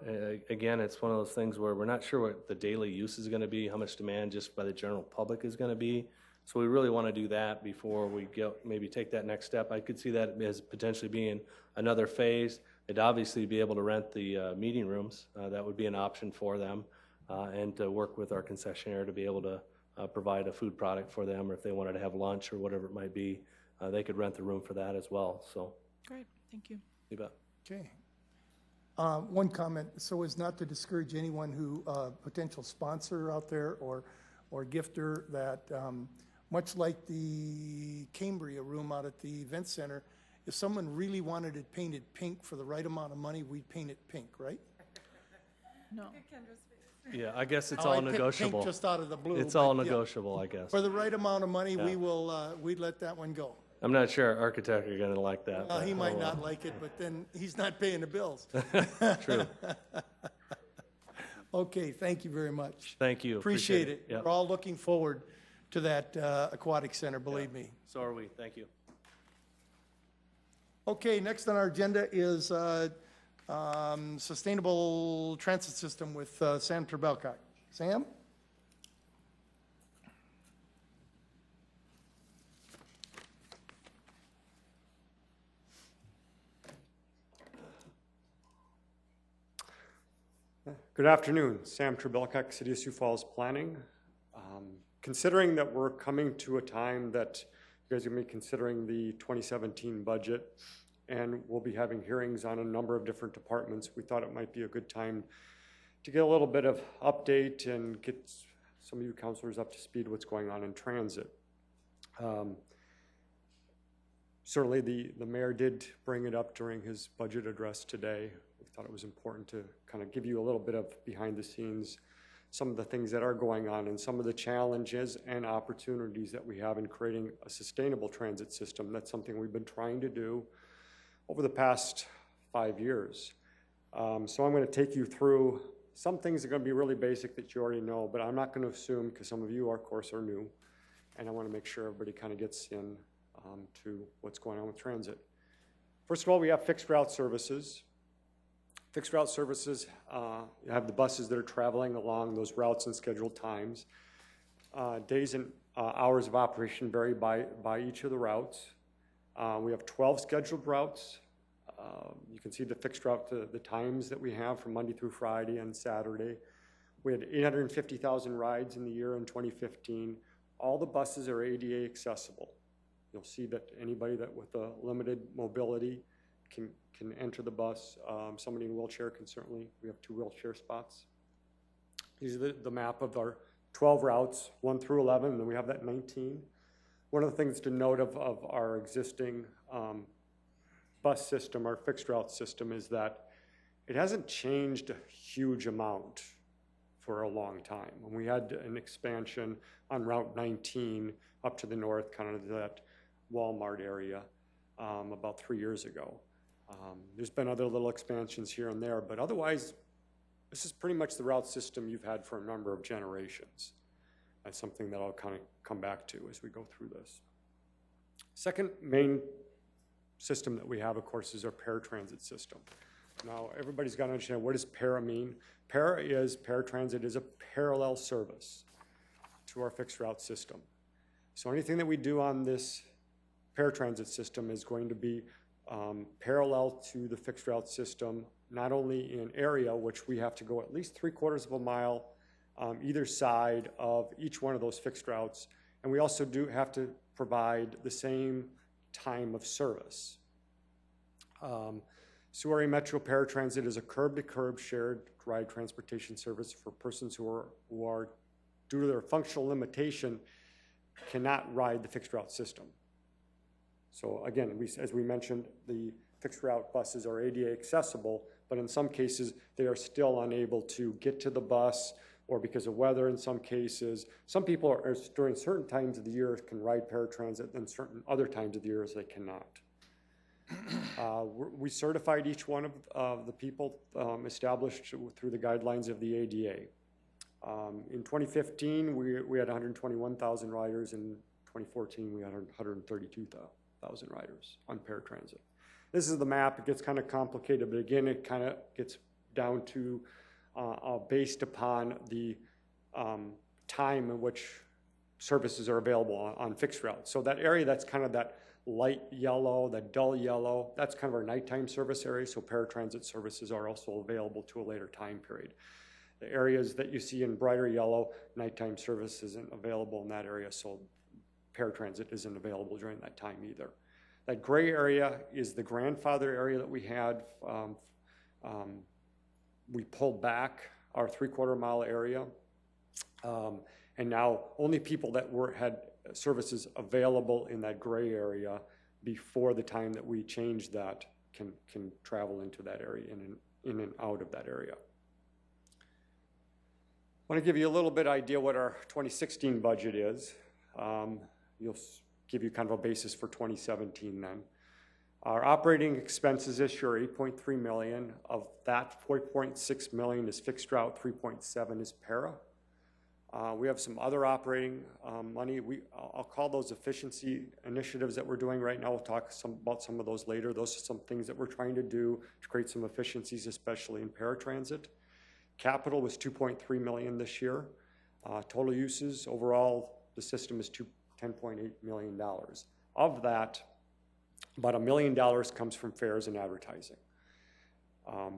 Speaker 8: Again, it's one of those things where we're not sure what the daily use is going to be, how much demand just by the general public is going to be. So we really want to do that before we maybe take that next step. I could see that as potentially being another phase. They'd obviously be able to rent the meeting rooms. That would be an option for them, and to work with our concessionaire to be able to provide a food product for them, or if they wanted to have lunch or whatever it might be, they could rent the room for that as well. So,
Speaker 5: Great, thank you.
Speaker 8: you bet.
Speaker 3: Okay. One comment, so as not to discourage anyone who, potential sponsor out there or gifter, that much like the Cambria room out at the event center, if someone really wanted it painted pink for the right amount of money, we'd paint it pink, right?
Speaker 5: No.
Speaker 8: Yeah, I guess it's
Speaker 3: Oh,
Speaker 8: all
Speaker 3: I picked
Speaker 8: negotiable.
Speaker 3: pink just out of the blue.
Speaker 8: It's all
Speaker 3: but yeah.
Speaker 8: negotiable, I guess.
Speaker 3: For the right amount of money,
Speaker 8: Yeah.
Speaker 3: we'd let that one go.
Speaker 8: I'm not sure our architect are going to like that.
Speaker 3: Well,
Speaker 8: but
Speaker 3: he
Speaker 8: oh
Speaker 3: might
Speaker 8: well.
Speaker 3: not like it, but then he's not paying the bills.
Speaker 8: True.
Speaker 3: Okay, thank you very much.
Speaker 8: Thank you.
Speaker 3: Appreciate it.
Speaker 8: Yep.
Speaker 3: We're all looking forward to that aquatic center, believe me.
Speaker 8: So are we. Thank you.
Speaker 3: Okay, next on our agenda is Sustainable Transit System with Sam Trebelcock. Sam?
Speaker 14: Good afternoon. Sam Trebelcock, City of Sioux Falls Planning. Considering that we're coming to a time that you guys are going to be considering the 2017 budget, and we'll be having hearings on a number of different departments, we thought it might be a good time to get a little bit of update and get some of you counselors up to speed what's going on in transit. Certainly the mayor did bring it up during his budget address today. We thought it was important to kind of give you a little bit of behind the scenes, some of the things that are going on and some of the challenges and opportunities that we have in creating a sustainable transit system. That's something we've been trying to do over the past 5 years. So I'm going to take you through some things that are going to be really basic that you already know, but I'm not going to assume, because some of you, of course, are new, and I want to make sure everybody kind of gets in to what's going on with transit. First of all, we have fixed route services. Fixed route services, you have the buses that are traveling along those routes and scheduled times. Days and hours of operation vary by each of the routes. We have 12 scheduled routes. You can see the fixed route, the times that we have from Monday through Friday and Saturday. We had 850,000 rides in the year in 2015. All the buses are ADA accessible. You'll see that anybody that with a limited mobility can enter the bus. Somebody in a wheelchair can certainly, we have 2 wheelchair spots. These are the map of our 12 routes, 1 through 11, and then we have that 19. One of the things to note of our existing bus system, our fixed route system, is that it hasn't changed a huge amount for a long time. When we had an expansion on Route 19 up to the north, kind of that Walmart area, about 3 years ago. There's been other little expansions here and there, but otherwise, this is pretty much the route system you've had for a number of generations. That's something that I'll kind of come back to as we go through this. Second main system that we have, of course, is our paratransit system. Now, everybody's got to understand, what does para mean? Paratransit is a parallel service to our fixed route system. So anything that we do on this paratransit system is going to be parallel to the fixed route system, not only in area, which we have to go at least 3/4 of a mile either side of each one of those fixed routes, and we also do have to provide the same time of service. Sioux Area Metro Paratransit is a curb-to-curb shared ride transportation service for persons who are, due to their functional limitation, cannot ride the fixed route system. So again, as we mentioned, the fixed route buses are ADA accessible, but in some cases, they are still unable to get to the bus, or because of weather in some cases. Some people during certain times of the year can ride paratransit, and certain other times of the year they cannot. We certified each one of the people established through the guidelines of the ADA. In 2015, we had 121,000 riders. In 2014, we had 132,000 riders on paratransit. This is the map. It gets kind of complicated, but again, it kind of gets down to based upon the time in which services are available on fixed routes. So that area that's kind of that light yellow, that dull yellow, that's kind of our nighttime service area, so paratransit services are also available to a later time period. The areas that you see in brighter yellow, nighttime service isn't available in that area, so paratransit isn't available during that time either. That gray area is the grandfather area that we had. We pulled back our 3/4 mile area, and now only people that had services available in that gray area before the time that we changed that can travel into that area, in and out of that area. I want to give you a little bit idea what our 2016 budget is. You'll give you kind of a basis for 2017 then. Our operating expenses this year are $8.3 million. Of that, $4.6 million is fixed route, $3.7 is para. We have some other operating money. I'll call those efficiency initiatives that we're doing right now. We'll talk about some of those later. Those are some things that we're trying to do to create some efficiencies, especially in paratransit. Capital was $2.3 million this year. Total uses, overall, the system is $10.8 million. Of that, about $1 million comes from fares and advertising.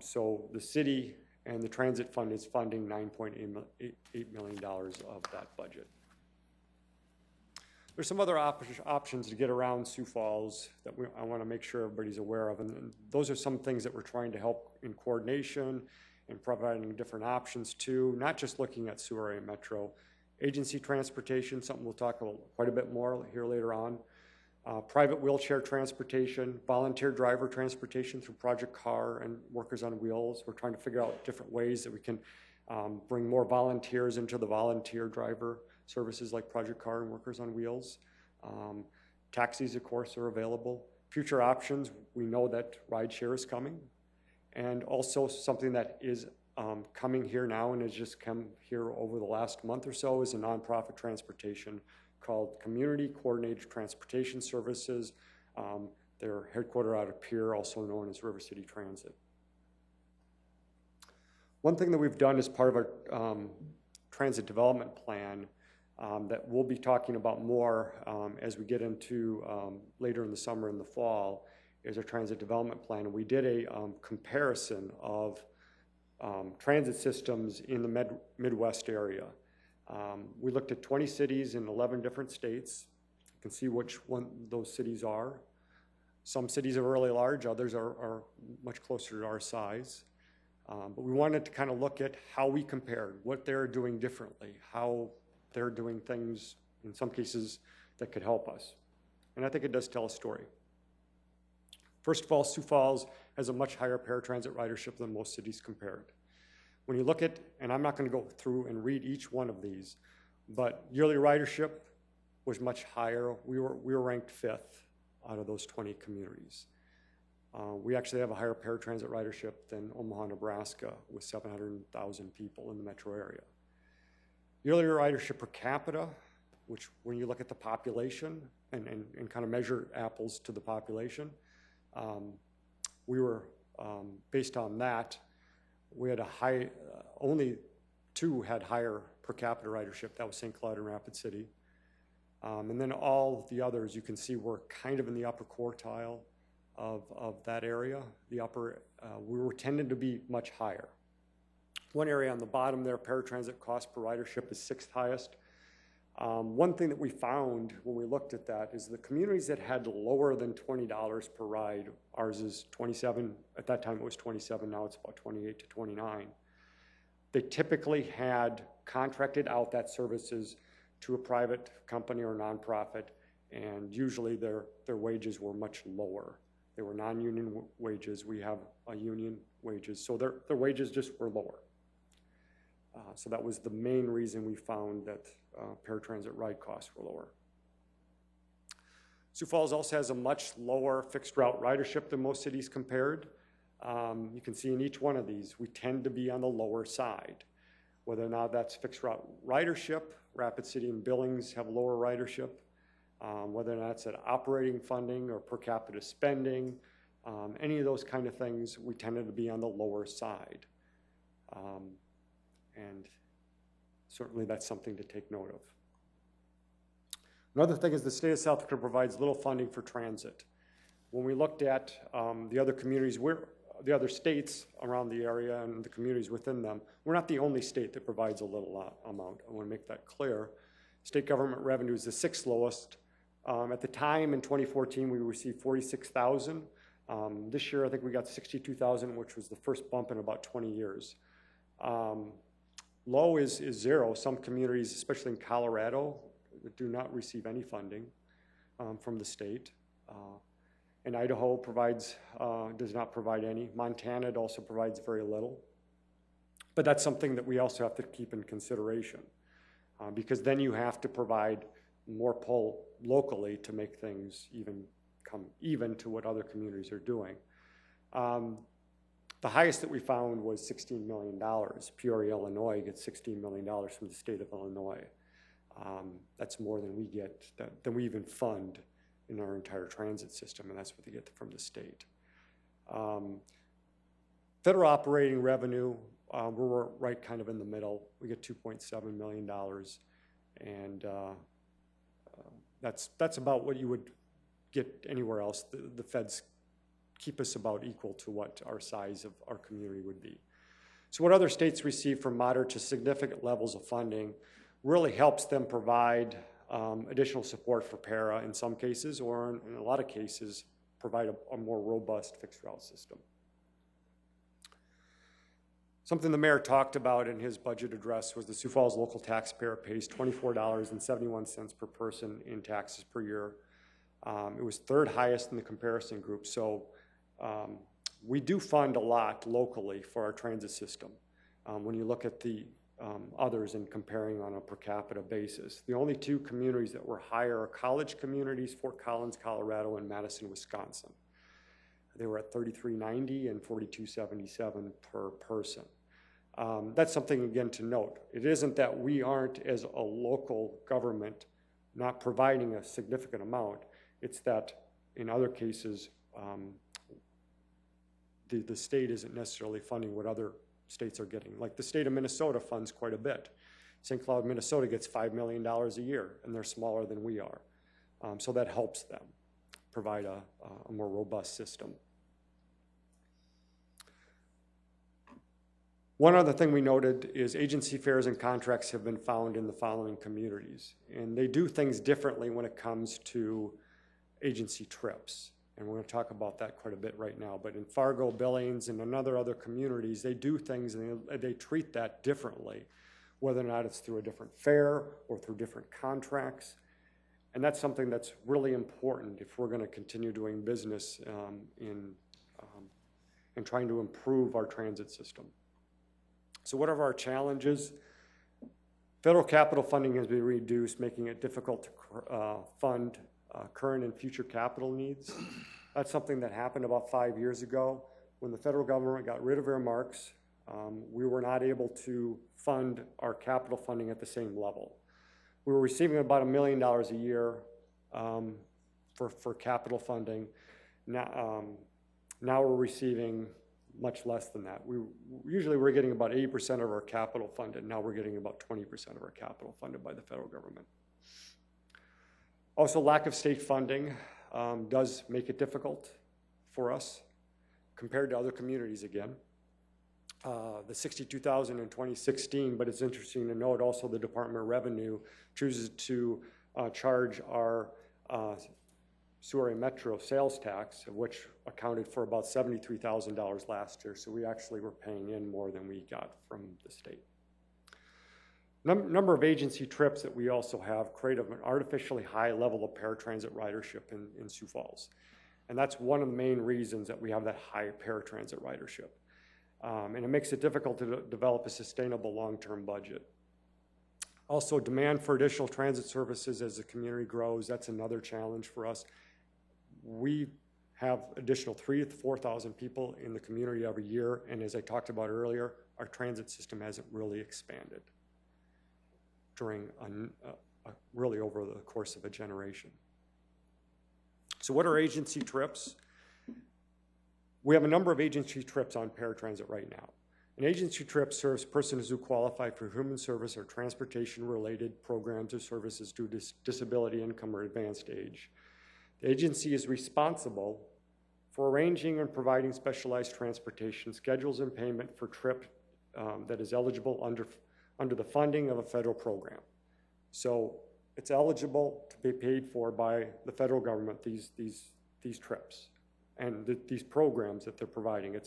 Speaker 14: So the city and the transit fund is funding $9.8 million of that budget. There's some other options to get around Sioux Falls that I want to make sure everybody's aware of, and those are some things that we're trying to help in coordination and providing different options to, not just looking at Sioux Area Metro. Agency transportation, something we'll talk about quite a bit more here later on. Private wheelchair transportation, volunteer driver transportation through Project Car and Workers on Wheels. We're trying to figure out different ways that we can bring more volunteers into the volunteer driver services like Project Car and Workers on Wheels. Taxis, of course, are available. Future options, we know that rideshare is coming. And also something that is coming here now and has just come here over the last month or so is a nonprofit transportation called Community Coordinated Transportation Services. They're headquartered out of Pierre, also known as River City Transit. One thing that we've done as part of our transit development plan that we'll be talking about more as we get into later in the summer and the fall is our transit development plan. And we did a comparison of transit systems in the Midwest area. We looked at 20 cities in 11 different states. You can see which one those cities are. Some cities are really large, others are much closer to our size. But we wanted to kind of look at how we compared, what they're doing differently, how they're doing things, in some cases, that could help us. And I think it does tell a story. First of all, Sioux Falls has a much higher paratransit ridership than most cities compared. When you look at, and I'm not going to go through and read each one of these, but yearly ridership was much higher. We were ranked 5th out of those 20 communities. We actually have a higher paratransit ridership than Omaha, Nebraska, with 700,000 people in the metro area. Yearly ridership per capita, which when you look at the population and kind of measure apples to the population, we were, based on that, we had a high, only 2 had higher per capita ridership. That was St. Cloud and Rapid City. And then all the others, you can see, were kind of in the upper quartile of that area. The upper, we were tending to be much higher. One area on the bottom there, paratransit cost per ridership, is 6th highest. One thing that we found when we looked at that is the communities that had lower than $20 per ride, ours is 27, at that time it was 27, now it's about 28 to 29. They typically had contracted out that services to a private company or nonprofit, and usually their wages were much lower. They were non-union wages. We have union wages, so their wages just were lower. So that was the main reason we found that paratransit ride costs were lower. Sioux Falls also has a much lower fixed route ridership than most cities compared. You can see in each one of these, we tend to be on the lower side. Whether or not that's fixed route ridership, Rapid City and Billings have lower ridership. Whether or not it's at operating funding or per capita spending, any of those kind of things, we tended to be on the lower side. And certainly that's something to take note of. Another thing is the state of South Dakota provides little funding for transit. When we looked at the other communities, the other states around the area and the communities within them, we're not the only state that provides a little amount. I want to make that clear. State government revenue is the 6th lowest. At the time in 2014, we received $46,000. This year, I think we got $62,000, which was the first bump in about 20 years. Low is 0. Some communities, especially in Colorado, do not receive any funding from the state. And Idaho does not provide any. Montana also provides very little. But that's something that we also have to keep in consideration because then you have to provide more pull locally to make things come even to what other communities are doing. The highest that we found was $16 million. Peoria, Illinois gets $16 million from the state of Illinois. That's more than we get, than we even fund in our entire transit system, and that's what they get from the state. Federal operating revenue, we're right kind of in the middle. We get $2.7 million, and that's about what you would get anywhere else. The feds keep us about equal to what our size of our community would be. So what other states receive from moderate to significant levels of funding really helps them provide additional support for para in some cases, or in a lot of cases, provide a more robust fixed route system. Something the mayor talked about in his budget address was the Sioux Falls local taxpayer pays $24.71 per person in taxes per year. It was 3rd highest in the comparison group, so we do fund a lot locally for our transit system. When you look at the others and comparing on a per capita basis. The only 2 communities that were higher are college communities, Fort Collins, Colorado, and Madison, Wisconsin. They were at $33.90 and $42.77 per person. That's something, again, to note. It isn't that we aren't, as a local government, not providing a significant amount. It's that, in other cases, the state isn't necessarily funding what other states are getting. Like the state of Minnesota funds quite a bit. St. Cloud, Minnesota gets $5 million a year, and they're smaller than we are. So that helps them provide a more robust system. One other thing we noted is agency fares and contracts have been found in the following communities. And they do things differently when it comes to agency trips. And we're going to talk about that quite a bit right now. But in Fargo, Billings, and other communities, they do things and they treat that differently. whether or not it's through a different fare or through different contracts. And that's something that's really important if we're going to continue doing business in trying to improve our transit system. So what are our challenges? Federal capital funding has been reduced, making it difficult to fund current and future capital needs. That's something that happened about 5 years ago. When the federal government got rid of earmarks, we were not able to fund our capital funding at the same level. We were receiving about $1 million a year for capital funding. Now we're receiving much less than that. Usually we're getting about 80% of our capital funded. Now we're getting about 20% of our capital funded by the federal government. Also, lack of state funding does make it difficult for us compared to other communities again. The $62,000 in 2016, but it's interesting to note also the Department of Revenue chooses to charge our Sioux Area Metro sales tax, which accounted for about $73,000 last year. So we actually were paying in more than we got from the state. Number of agency trips that we also have create an artificially high level of paratransit ridership in Sioux Falls. And that's one of the main reasons that we have that high paratransit ridership. And it makes it difficult to develop a sustainable long-term budget. Also, demand for additional transit services as the community grows, that's another challenge for us. We have additional 3,000 to 4,000 people in the community every year, and as I talked about earlier, our transit system hasn't really expanded during really over the course of a generation. So what are agency trips? We have a number of agency trips on paratransit right now. An agency trip serves persons who qualify for human service or transportation-related programs or services due to disability, income, or advanced age. The agency is responsible for arranging and providing specialized transportation, schedules, and payment for trip that is eligible under the funding of a federal program. So it's eligible to be paid for by the federal government, these trips and these programs that they're providing.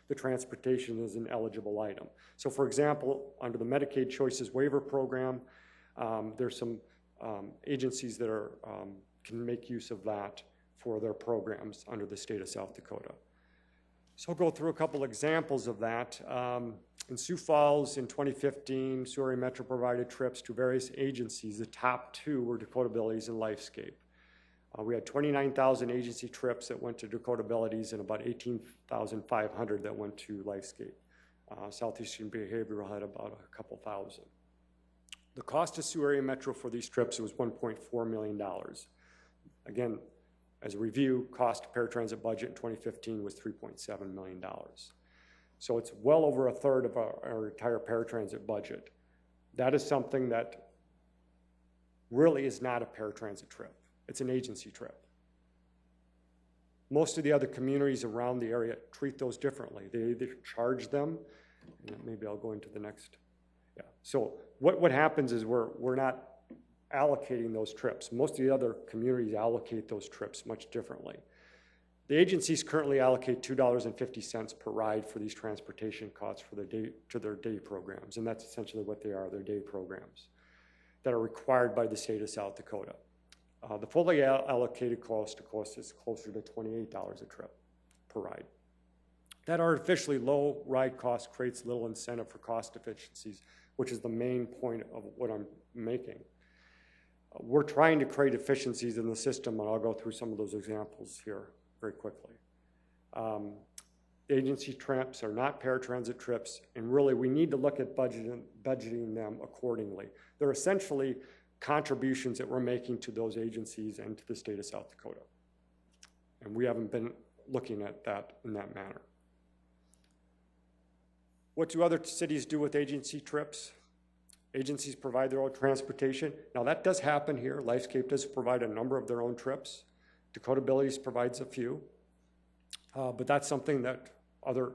Speaker 14: The transportation is an eligible item. So for example, under the Medicaid Choices Waiver Program, there's some agencies that can make use of that for their programs under the state of South Dakota. So I'll go through a couple examples of that. In Sioux Falls in 2015, Sioux Area Metro provided trips to various agencies. The top two were Dakota Abilities and Lifescape. We had 29,000 agency trips that went to Dakota Abilities and about 18,500 that went to Lifescape. Southeastern Behavioral had about a couple thousand. The cost to Sioux Area Metro for these trips was $1.4 million. Again, as a review, cost to paratransit budget in 2015 was $3.7 million. So it's well over a third of our entire paratransit budget. That is something that really is not a paratransit trip. It's an agency trip. Most of the other communities around the area treat those differently. They either charge them, and maybe I'll go into the next. Yeah. So what happens is we're not allocating those trips. Most of the other communities allocate those trips much differently. The agencies currently allocate $2.50 per ride for these transportation costs for their day programs, and that's essentially what they are, their day programs that are required by the state of South Dakota. The fully allocated cost is closer to $28 a trip per ride. That artificially low ride cost creates little incentive for cost efficiencies, which is the main point of what I'm making. We're trying to create efficiencies in the system, and I'll go through some of those examples here very quickly. Agency trips are not paratransit trips, and really we need to look at budgeting them accordingly. They're essentially contributions that we're making to those agencies and to the state of South Dakota. And we haven't been looking at that in that manner. What do other cities do with agency trips? Agencies provide their own transportation. Now that does happen here. Lifescape does provide a number of their own trips. Dakota Abilities provides a few. But that's something that other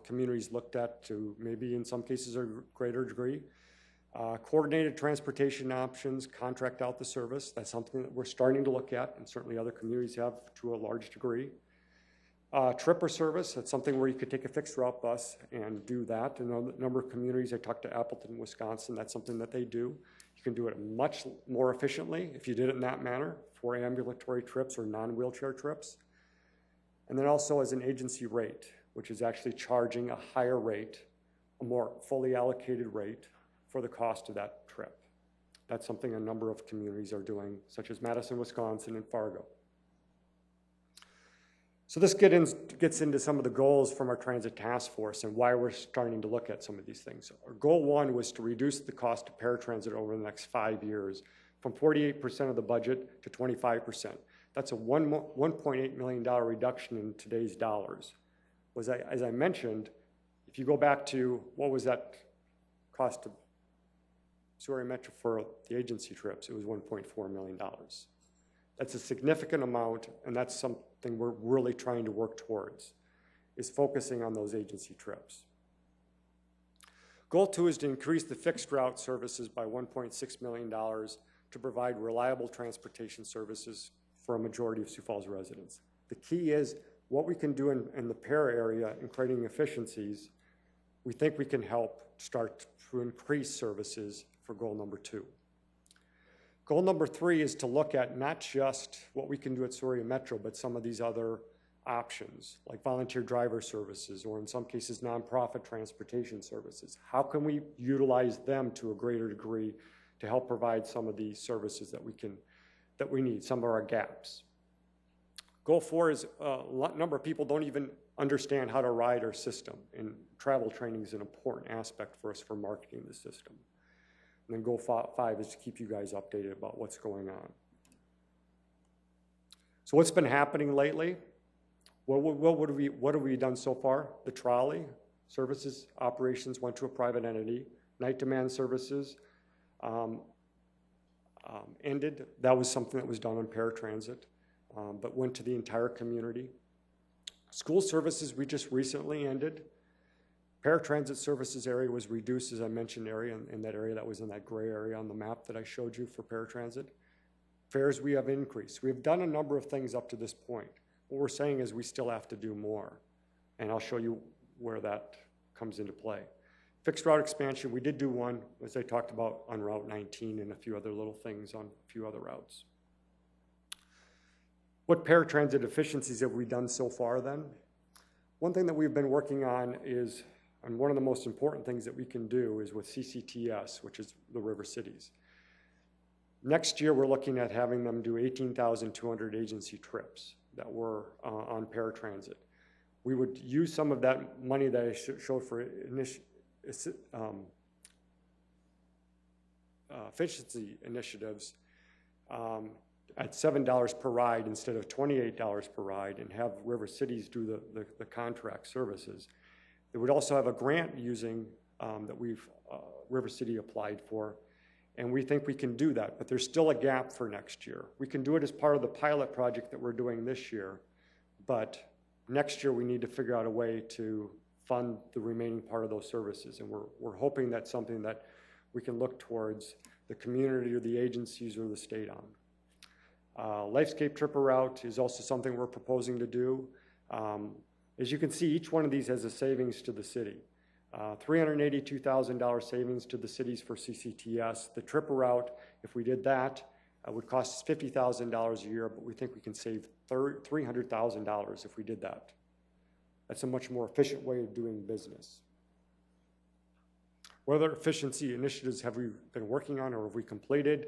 Speaker 14: communities looked at to maybe in some cases a greater degree. Coordinated transportation options, contract out the service. That's something that we're starting to look at, and certainly other communities have to a large degree. Tripper service, that's something where you could take a fixed route bus and do that. In a number of communities, I talked to Appleton, Wisconsin, that's something that they do. You can do it much more efficiently if you did it in that manner for ambulatory trips or non-wheelchair trips. And then also as an agency rate, which is actually charging a higher rate, a more fully allocated rate for the cost of that trip. That's something a number of communities are doing, such as Madison, Wisconsin, and Fargo. So this gets into some of the goals from our transit task force and why we're starting to look at some of these things. Our goal one was to reduce the cost of paratransit over the next 5 years from 48% of the budget to 25%. That's a $1.8 million reduction in today's dollars. As I mentioned, if you go back to what was that cost of Sioux Area Metro for the agency trips, it was $1.4 million. That's a significant amount, and that's something we're really trying to work towards, is focusing on those agency trips. Goal two is to increase the fixed route services by $1.6 million to provide reliable transportation services for a majority of Sioux Falls residents. The key is what we can do in the para area in creating efficiencies. We think we can help start to increase services for goal number two. Goal number three is to look at not just what we can do at Sioux Area Metro, but some of these other options, like volunteer driver services, or in some cases, nonprofit transportation services. How can we utilize them to a greater degree to help provide some of these services that we need, some of our gaps? Goal four is a number of people don't even understand how to ride our system, and travel training is an important aspect for us for marketing the system. And then goal five is to keep you guys updated about what's going on. So what's been happening lately? What have we done so far? The trolley services operations went to a private entity. Night demand services ended. That was something that was done on paratransit, but went to the entire community. School services we just recently ended. Paratransit services area was reduced, as I mentioned, in that area that was in that gray area on the map that I showed you for paratransit. Fares we have increased. We have done a number of things up to this point. What we're saying is we still have to do more, and I'll show you where that comes into play. Fixed route expansion, we did do one, as I talked about, on Route 19 and a few other little things on a few other routes. What paratransit efficiencies have we done so far then? One thing that we've been working on is, and one of the most important things that we can do is with CCTS, which is the river cities. Next year, we're looking at having them do 18,200 agency trips that were on paratransit. We would use some of that money that I showed for efficiency initiatives at $7 per ride instead of $28 per ride, and have river cities do the contract services. They would also have a grant using that River City applied for, and we think we can do that, but there's still a gap for next year. We can do it as part of the pilot project that we're doing this year, but next year we need to figure out a way to fund the remaining part of those services, and we're hoping that's something that we can look towards the community or the agencies or the state on. Lifescape Tripper Route is also something we're proposing to do. As you can see, each one of these has a savings to the city. $382,000 savings to the cities for CCTS. The Tripper Route, if we did that, would cost us $50,000 a year, but we think we can save $300,000 if we did that. That's a much more efficient way of doing business. What other efficiency initiatives have we been working on or have we completed?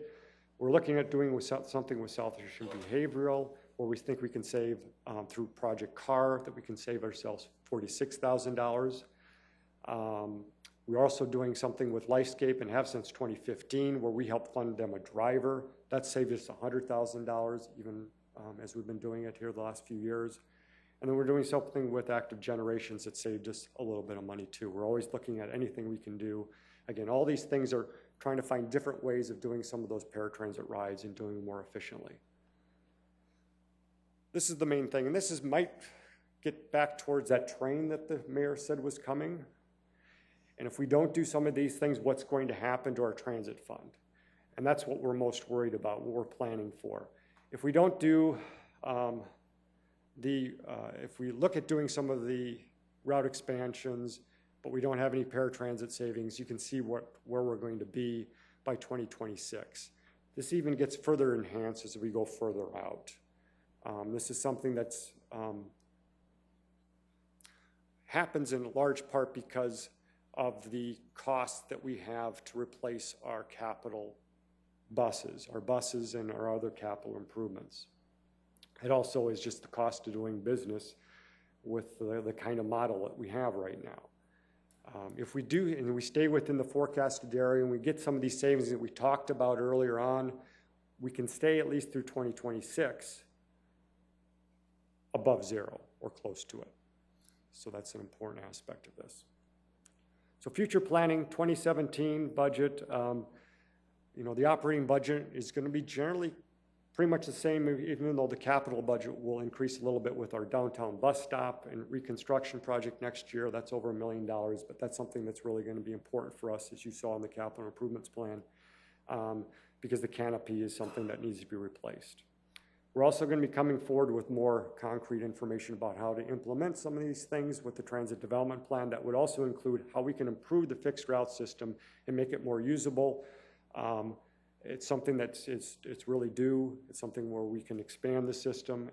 Speaker 14: We're looking at doing something with South Asian behavioral, where we think we can save through Project CAR, that we can save ourselves $46,000. We're also doing something with Lifescape and have since 2015, where we help fund them a driver. That saved us $100,000, even as we've been doing it here the last few years. And then we're doing something with Active Generations that saved us a little bit of money too. We're always looking at anything we can do. Again, all these things are trying to find different ways of doing some of those paratransit rides and doing them more efficiently. This is the main thing, and this might get back towards that train that the mayor said was coming. And if we don't do some of these things, what's going to happen to our transit fund? And that's what we're most worried about, what we're planning for. If we don't do if we look at doing some of the route expansions, but we don't have any paratransit savings, you can see where we're going to be by 2026. This even gets further enhanced as we go further out. This is something that's happens in large part because of the cost that we have to replace our capital buses, and our other capital improvements. It also is just the cost of doing business with the kind of model that we have right now. If we do, and we stay within the forecasted area, and we get some of these savings that we talked about earlier on, we can stay at least through 2026 above zero or close to it. So that's an important aspect of this. So future planning, 2017 budget, the operating budget is going to be generally pretty much the same, even though the capital budget will increase a little bit with our downtown bus stop and reconstruction project next year. That's over $1 million, but that's something that's really going to be important for us, as you saw in the capital improvements plan, because the canopy is something that needs to be replaced. We're also going to be coming forward with more concrete information about how to implement some of these things with the transit development plan. That would also include how we can improve the fixed route system and make it more usable. It's something that's it's really due. It's something where we can expand the system,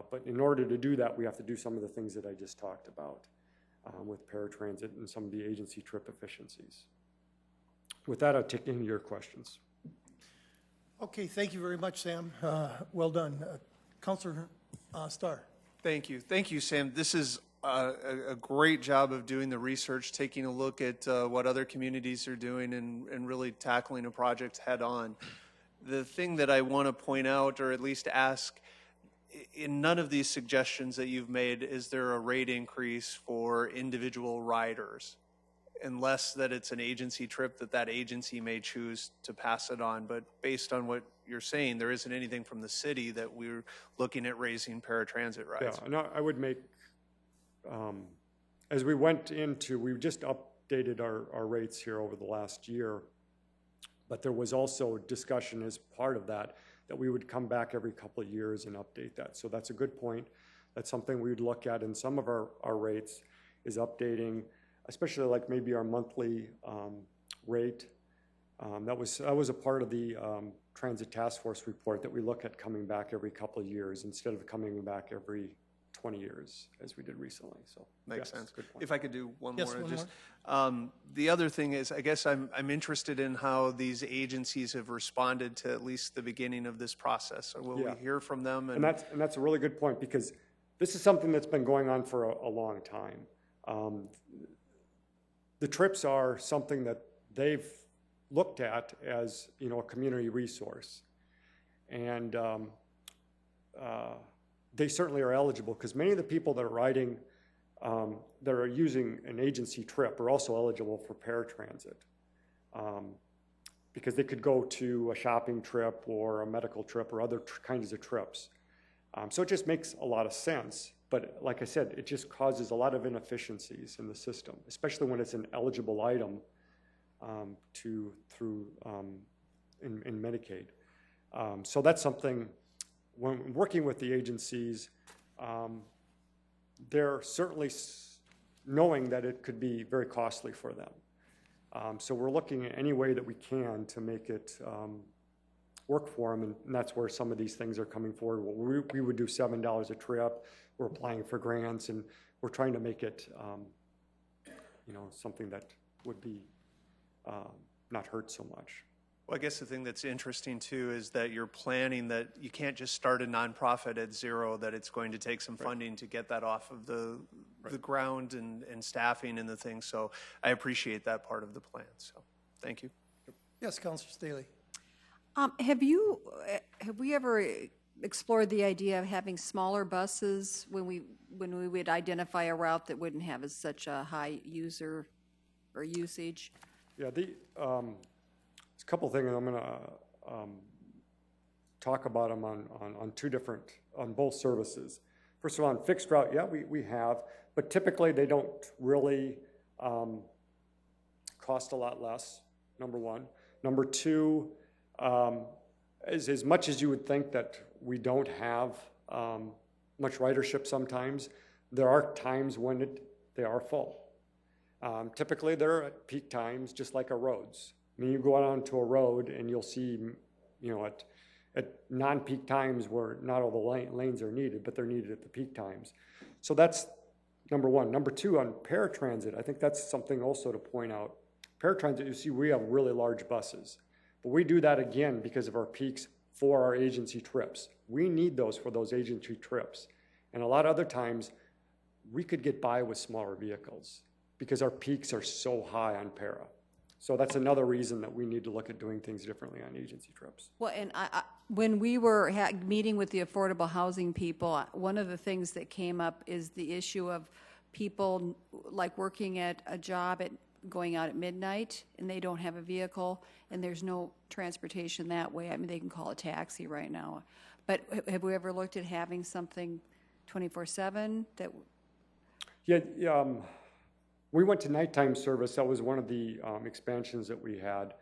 Speaker 14: but in order to do that, we have to do some of the things that I just talked about with paratransit and some of the agency trip efficiencies. With that, I'll take any of your questions.
Speaker 3: Okay, thank you very much, Sam. Well done. Councilor Starr.
Speaker 7: Thank you, Sam. This is a great job of doing the research, taking a look at what other communities are doing and really tackling a project head on. The thing that I want to point out, or at least ask, in none of these suggestions that you've made, is there a rate increase for individual riders, unless that it's an agency trip that agency may choose to pass it on. But based on what you're saying, there isn't anything from the city that we're looking at raising paratransit rides.
Speaker 14: Yeah, and I would make, as we went into, we just updated our rates here over the last year, but there was also discussion as part of that we would come back every couple of years and update that. So that's a good point. That's something we would look at in some of our rates, is updating, especially like maybe our monthly rate. That was a part of the Transit Task Force report, that we look at coming back every couple of years instead of coming back every 20 years as we did recently. So
Speaker 7: makes
Speaker 14: yes,
Speaker 7: sense.
Speaker 14: good point.
Speaker 7: If I could do one
Speaker 3: Yes,
Speaker 7: more.
Speaker 3: one
Speaker 7: Just
Speaker 3: more.
Speaker 7: The other thing is, I guess I'm interested in how these agencies have responded to at least the beginning of this process. So will we hear from them?
Speaker 14: And that's a really good point, because this is something that's been going on for a long time. The trips are something that they've looked at as, a community resource. And they certainly are eligible, because many of the people that are riding, that are using an agency trip, are also eligible for paratransit. Because they could go to a shopping trip or a medical trip or other kinds of trips. So it just makes a lot of sense. But like I said, it just causes a lot of inefficiencies in the system, especially when it's an eligible item in Medicaid. So that's something, when working with the agencies, they're certainly knowing that it could be very costly for them. So we're looking at any way that we can to make it work for them, and that's where some of these things are coming forward. Well, we would do $7 a trip. We're applying for grants, and we're trying to make it, something that would be not hurt so much.
Speaker 7: Well, I guess the thing that's interesting too is that you're planning that you can't just start a nonprofit at zero, that it's going to take some funding to get that off of the ground and staffing and the thing. So I appreciate that part of the plan. So thank you.
Speaker 3: Yes, Councilor Staley.
Speaker 13: Have we ever explored the idea of having smaller buses when we would identify a route that wouldn't have such a high user or usage?
Speaker 14: Yeah, there's a couple of things I'm going to talk about them on both services. First of all, on fixed route, yeah, we have, but typically they don't really cost a lot less, number one. Number two, as much as you would think that we don't have much ridership sometimes. There are times when they are full. Typically, they're at peak times, just like our roads. I mean, you go out onto a road and you'll see, at non-peak times where not all the lanes are needed, but they're needed at the peak times. So that's number one. Number two, on paratransit, I think that's something also to point out. Paratransit, you see, we have really large buses, but we do that again because of our peaks for our agency trips. We need those for those agency trips. And a lot of other times, we could get by with smaller vehicles because our peaks are so high on para. So that's another reason that we need to look at doing things differently on agency trips.
Speaker 13: Well, and when we were meeting with the affordable housing people, one of the things that came up is the issue of people like working at a job going out at midnight and they don't have a vehicle and there's no transportation that way. I mean, they can call a taxi right now. But have we ever looked at having something 24/7 that?
Speaker 14: Yeah, we went to nighttime service. That was one of the expansions that we had.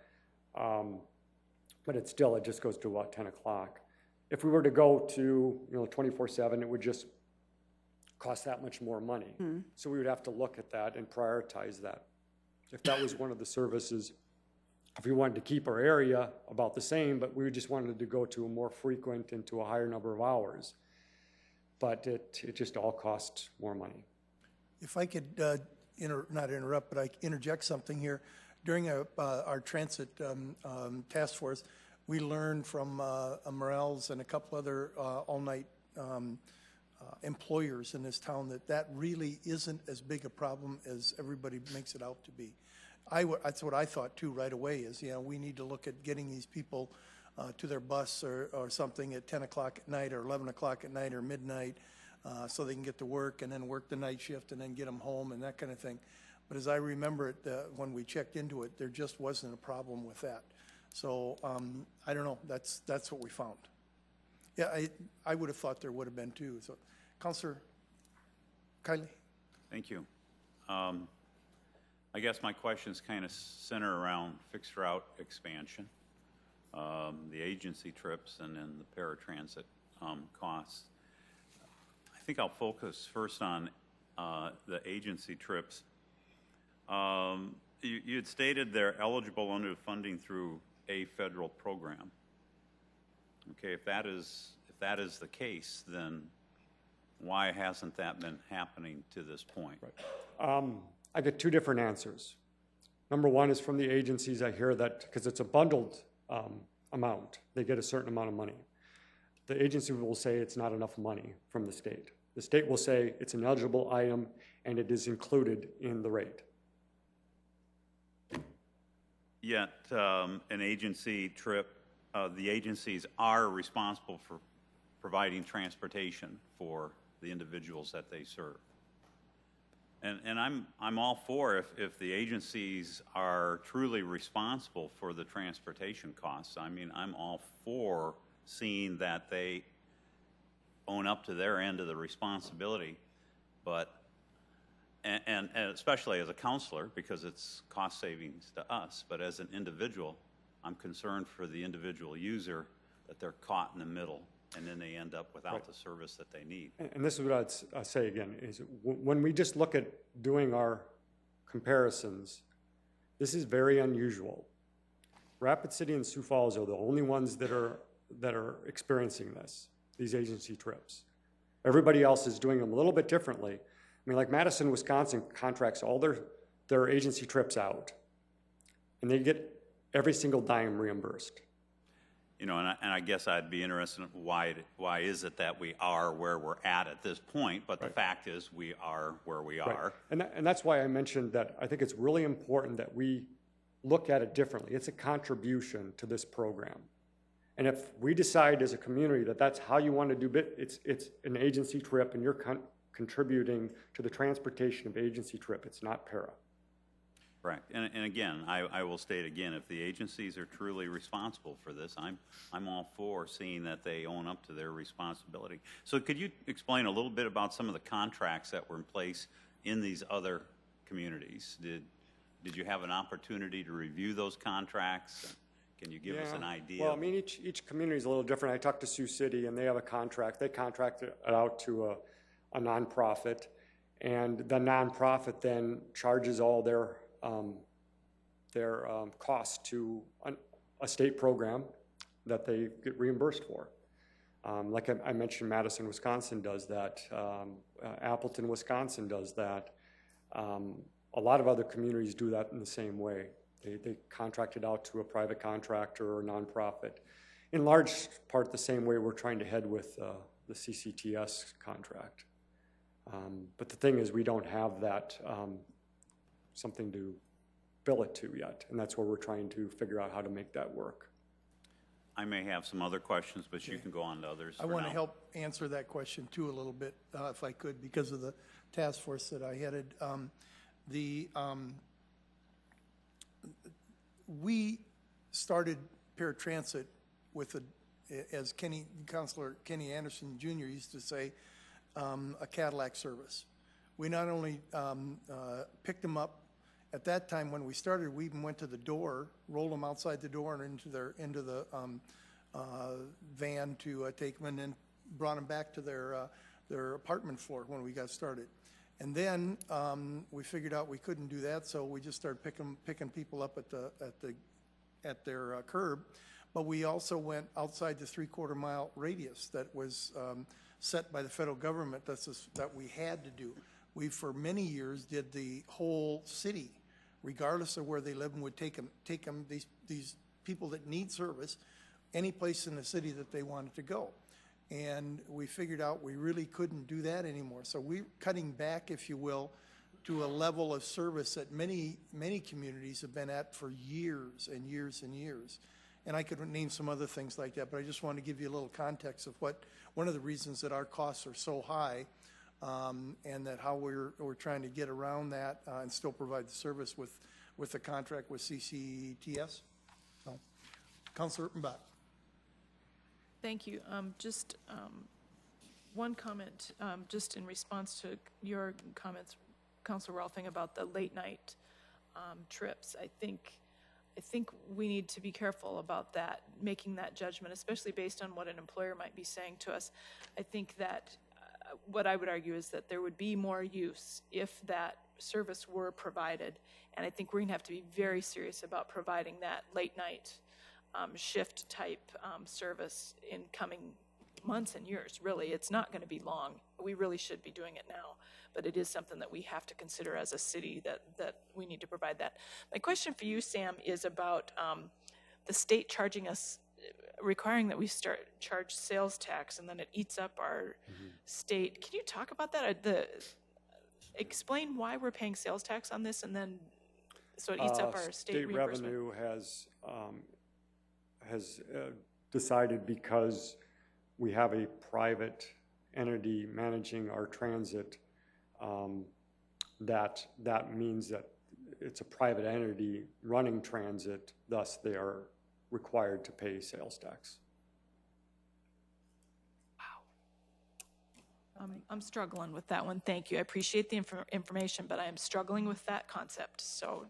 Speaker 14: But it just goes to about 10 o'clock. If we were to go to 24/7, it would just cost that much more money. Mm-hmm. So we would have to look at that and prioritize that. If that was one of the services, if we wanted to keep our area about the same, but we just wanted to go to a more frequent and to a higher number of hours. But it just all costs more money.
Speaker 3: If I could not interrupt, but I interject something here. During our transit task force, we learned from Morels and a couple other all-night employers in this town that really isn't as big a problem as everybody makes it out to be. That's what I thought too right away is, we need to look at getting these people to their bus or something at 10 o'clock at night or 11 o'clock at night or midnight so they can get to work and then work the night shift and then get them home and that kind of thing. But as I remember it, when we checked into it, there just wasn't a problem with that. So I don't know. That's what we found. Yeah, I would have thought there would have been too. So, Councilor Kiley.
Speaker 4: Thank you. I guess my questions kind of center around fixed route expansion, the agency trips, and then the paratransit costs. I think I'll focus first on the agency trips. You had stated they're eligible under funding through a federal program. Okay, if that is the case, then why hasn't that been happening to this point?
Speaker 14: Right. I get two different answers. Number one is from the agencies. I hear that because it's a bundled amount, they get a certain amount of money. The agency will say it's not enough money from the state. The state will say it's an eligible item and it is included in the rate.
Speaker 4: Yet an agency trip, the agencies are responsible for providing transportation for the individuals that they serve. And I'm all for if the agencies are truly responsible for the transportation costs. I mean, I'm all for seeing that they own up to their end of the responsibility, but and especially as a counselor, because it's cost savings to us, but as an individual, I'm concerned for the individual user that they're caught in the middle and then they end up without the service that they need.
Speaker 14: And this is what I'd say again, is when we just look at doing our comparisons, this is very unusual. Rapid City and Sioux Falls are the only ones that are experiencing these agency trips. Everybody else is doing them a little bit differently. I mean, like Madison, Wisconsin contracts all their agency trips out, and they get every single dime reimbursed.
Speaker 4: And I guess I'd be interested in why is it that we are where we're at this point, but the fact is we are where we are.
Speaker 14: And that's why I mentioned that I think it's really important that we look at it differently. It's a contribution to this program. And if we decide as a community that that's how you want to do it, it's an agency trip and you're contributing to the transportation of agency trip. It's not para.
Speaker 4: Correct. And again, I will state again, if the agencies are truly responsible for this, I'm all for seeing that they own up to their responsibility. So could you explain a little bit about some of the contracts that were in place in these other communities? Did you have an opportunity to review those contracts? Can you give us an idea?
Speaker 14: Well, I mean, each community is a little different. I talked to Sioux City, and they have a contract. They contract it out to a nonprofit, and the nonprofit then charges all their costs to a state program that they get reimbursed for. Like I mentioned, Madison, Wisconsin does that. Appleton, Wisconsin does that. A lot of other communities do that in the same way. They contract it out to a private contractor or a nonprofit. In large part, the same way we're trying to head with the CCTS contract. But the thing is, we don't have that something to bill it to yet, and that's where we're trying to figure out how to make that work.
Speaker 4: I may have some other questions, but you can go on to others.
Speaker 3: I want to help answer that question too a little bit, if I could, because of the task force that I headed. We started paratransit with as Councilor Kenny Anderson Jr. used to say, a Cadillac service. We not only picked them up. At that time, when we started, we even went to the door, rolled them outside the door and into the van to take them, and then brought them back to their apartment floor when we got started. And then we figured out we couldn't do that, so we just started picking people up at their curb. But we also went outside the 3/4 mile radius that was set by the federal government. That we had to do. We, for many years, did the whole city, regardless of where they live, and would take them these people that need service, any place in the city that they wanted to go. And we figured out we really couldn't do that anymore. So we're cutting back, if you will, to a level of service that many communities have been at for years and years and years. And I could name some other things like that, but I just want to give you a little context of one of the reasons that our costs are so high. And that how we're trying to get around that and still provide the service with the contract with CCTS. So, Councilor Urtenbach.
Speaker 5: Thank you. Just one comment, just in response to your comments, Councilor Rolfing, about the late night trips. I think we need to be careful about that, making that judgment, especially based on what an employer might be saying to us. I think that what I would argue is that there would be more use if that service were provided. And I think we're going to have to be very serious about providing that late night shift type service in coming months and years. Really, it's not going to be long. We really should be doing it now. But it is something that we have to consider as a city, that we need to provide that. My question for you, Sam, is about the state charging us, requiring that we charge sales tax, and then it eats up our state. Can you talk about that? Explain why we're paying sales tax on this, and then so it eats up our state reimbursement.
Speaker 14: Revenue has decided, because we have a private entity managing our transit, that means that it's a private entity running transit, thus they are required to pay sales tax.
Speaker 5: Wow. I'm struggling with that one. Thank you. I appreciate the information, but I am struggling with that concept. So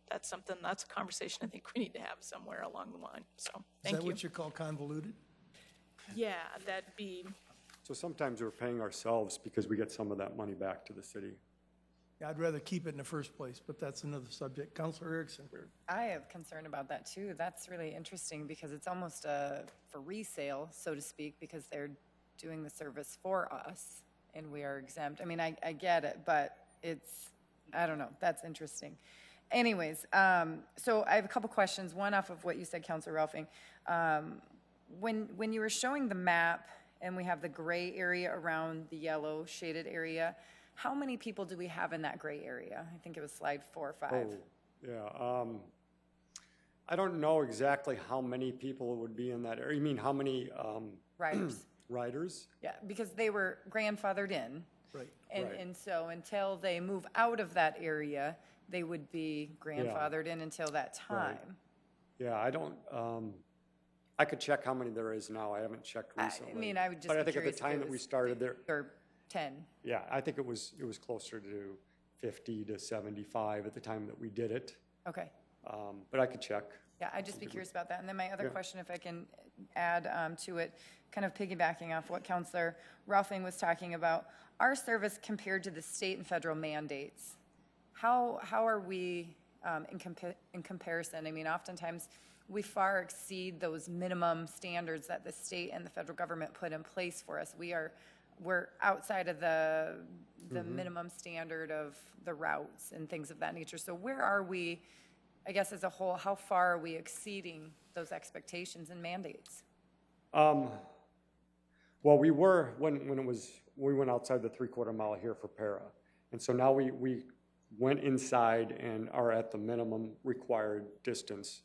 Speaker 5: that's a conversation I think we need to have somewhere along the line. So thank you.
Speaker 3: Is that what you call convoluted?
Speaker 5: Yeah, that'd be.
Speaker 14: So sometimes we're paying ourselves because we get some of that money back to the city.
Speaker 3: Yeah, I'd rather keep it in the first place, but that's another subject. Councilor Erickson.
Speaker 6: I have concern about that too. That's really interesting because it's almost for resale, so to speak, because they're doing the service for us and we are exempt. I mean, I get it, but I don't know. That's interesting. Anyways, so I have a couple questions. One off of what you said, Councilor Rolfing. When you were showing the map and we have the gray area around the yellow shaded area, how many people do we have in that gray area? I think it was slide 4 or 5.
Speaker 14: Oh, yeah. I don't know exactly how many people would be in that area. You mean how many
Speaker 6: riders?
Speaker 14: Riders?
Speaker 6: Yeah, because they were grandfathered in.
Speaker 3: Right.
Speaker 6: And so until they move out of that area, they would be grandfathered in until that time.
Speaker 14: Right. Yeah, I don't. I could check how many there is now. I haven't checked recently.
Speaker 6: I mean, I would just.
Speaker 14: But I think at the time that we started there.
Speaker 6: Or 10.
Speaker 14: Yeah, I think it was closer to 50 to 75 at the time that we did it.
Speaker 6: Okay.
Speaker 14: But I could check.
Speaker 6: Yeah, I'd just be curious about that. And then my other question, if I can add to it, kind of piggybacking off what Councilor Rolfing was talking about, our service compared to the state and federal mandates, how are we in comparison? I mean, oftentimes we far exceed those minimum standards that the state and the federal government put in place for us. We're outside of the minimum standard of the routes and things of that nature. So where are we, I guess as a whole, how far are we exceeding those expectations and mandates?
Speaker 14: Well, we were, we went outside the 3/4 mile here for para. And so now we went inside and are at the minimum required distance.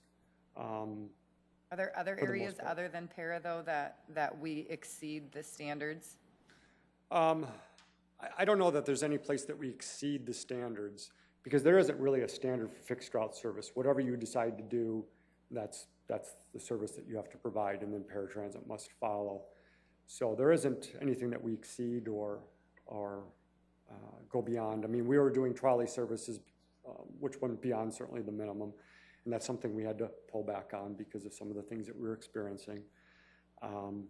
Speaker 6: Are there other areas other than para, though, that we exceed the standards?
Speaker 14: I don't know that there's any place that we exceed the standards, because there isn't really a standard for fixed route service. Whatever you decide to do, that's the service that you have to provide, and then paratransit must follow. So there isn't anything that we exceed or go beyond. I mean, we were doing trolley services, which went beyond certainly the minimum, and that's something we had to pull back on because of some of the things that we were experiencing.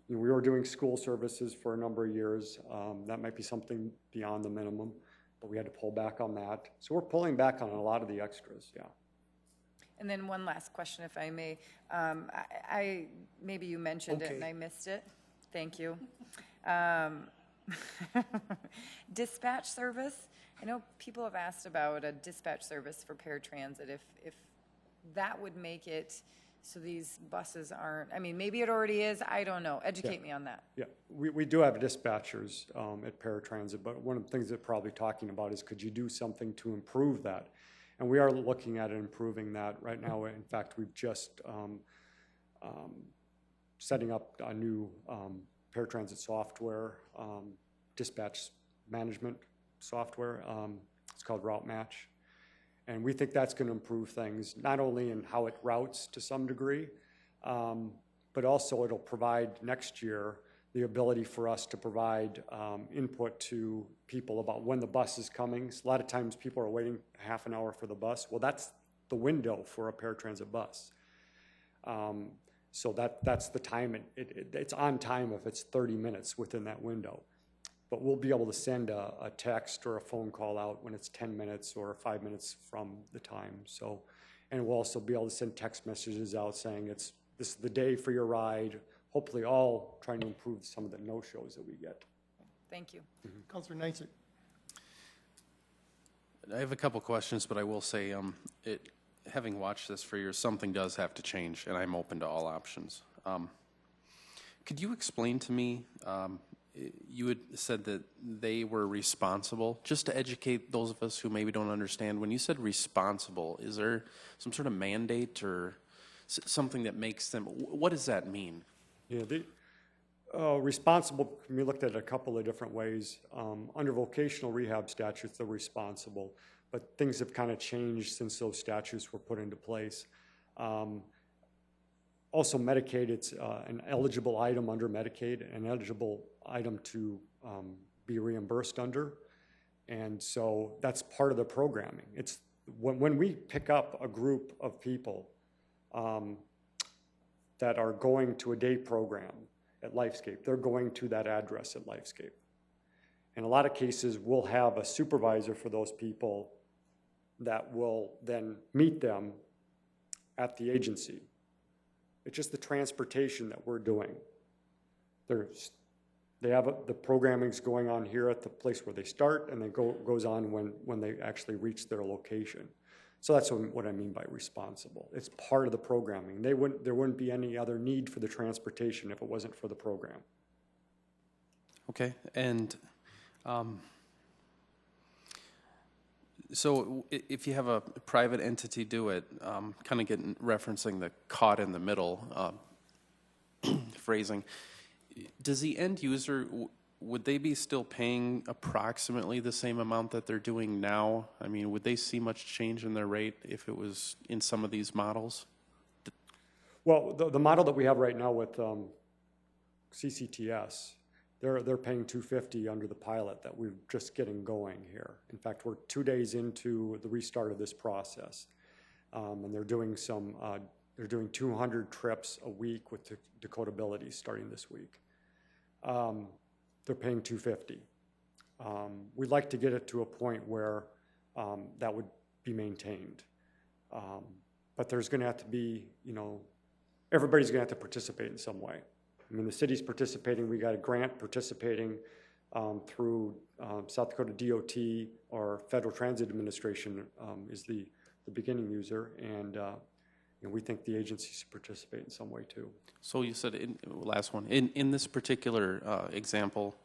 Speaker 14: We were doing school services for a number of years. That might be something beyond the minimum, but we had to pull back on that. So we're pulling back on a lot of the extras, yeah.
Speaker 6: And then one last question, if I may. Maybe you mentioned it and I missed it. Thank you. Dispatch service. I know people have asked about a dispatch service for paratransit. If that would make it so these buses aren't, I mean, maybe it already is, I don't know. Educate me on that.
Speaker 14: Yeah, we do have dispatchers at paratransit, but one of the things that we're probably talking about is could you do something to improve that? And we are looking at improving that right now. In fact, we've just setting up a new paratransit software, dispatch management software. It's called Route Match. And we think that's going to improve things, not only in how it routes to some degree, but also it'll provide next year the ability for us to provide input to people about when the bus is coming. So a lot of times people are waiting half an hour for the bus. Well, that's the window for a paratransit bus. So that's the time. It's on time if it's 30 minutes within that window. But we'll be able to send a text or a phone call out when it's 10 minutes or 5 minutes from the time. So, and we'll also be able to send text messages out saying this is the day for your ride. Hopefully all trying to improve some of the no-shows that we get.
Speaker 6: Thank you.
Speaker 3: Councilor Neitzer.
Speaker 12: I have a couple questions, but I will say, having watched this for years, something does have to change, and I'm open to all options. Could you explain to me, you had said that they were responsible, just to educate those of us who maybe don't understand. When you said responsible, is there some sort of mandate or something that makes them, what does that mean?
Speaker 14: Yeah, responsible can be looked at a couple of different ways. Under vocational rehab statutes, they're responsible, but things have kind of changed since those statutes were put into place. Also, Medicaid, it's an eligible item under Medicaid, an eligible item to be reimbursed under. And so that's part of the programming. It's when we pick up a group of people that are going to a day program at Lifescape, they're going to that address at Lifescape. In a lot of cases, we'll have a supervisor for those people that will then meet them at the agency. It's just the transportation that we're doing. They have the programming's going on here at the place where they start, and then goes on when they actually reach their location. So that's what I mean by responsible. It's part of the programming. There wouldn't be any other need for the transportation if it wasn't for the program.
Speaker 12: Okay, and so if you have a private entity do it, kind of referencing the caught in the middle phrasing, does the end user, would they be still paying approximately the same amount that they're doing now? I mean, would they see much change in their rate if it was in some of these models?
Speaker 14: Well, the model that we have right now with CCTS, they're paying $250 under the pilot that we're just getting going here. In fact, we're 2 days into the restart of this process, and they're doing some They're doing 200 trips a week with Dakota Abilities starting this week. They're paying $250. We'd like to get it to a point where that would be maintained. But there's going to have to be, everybody's going to have to participate in some way. I mean, the city's participating. We got a grant participating through South Dakota DOT or Federal Transit Administration is the beginning user, and we think the agency should participate in some way too.
Speaker 12: So you said, last one, in this particular example,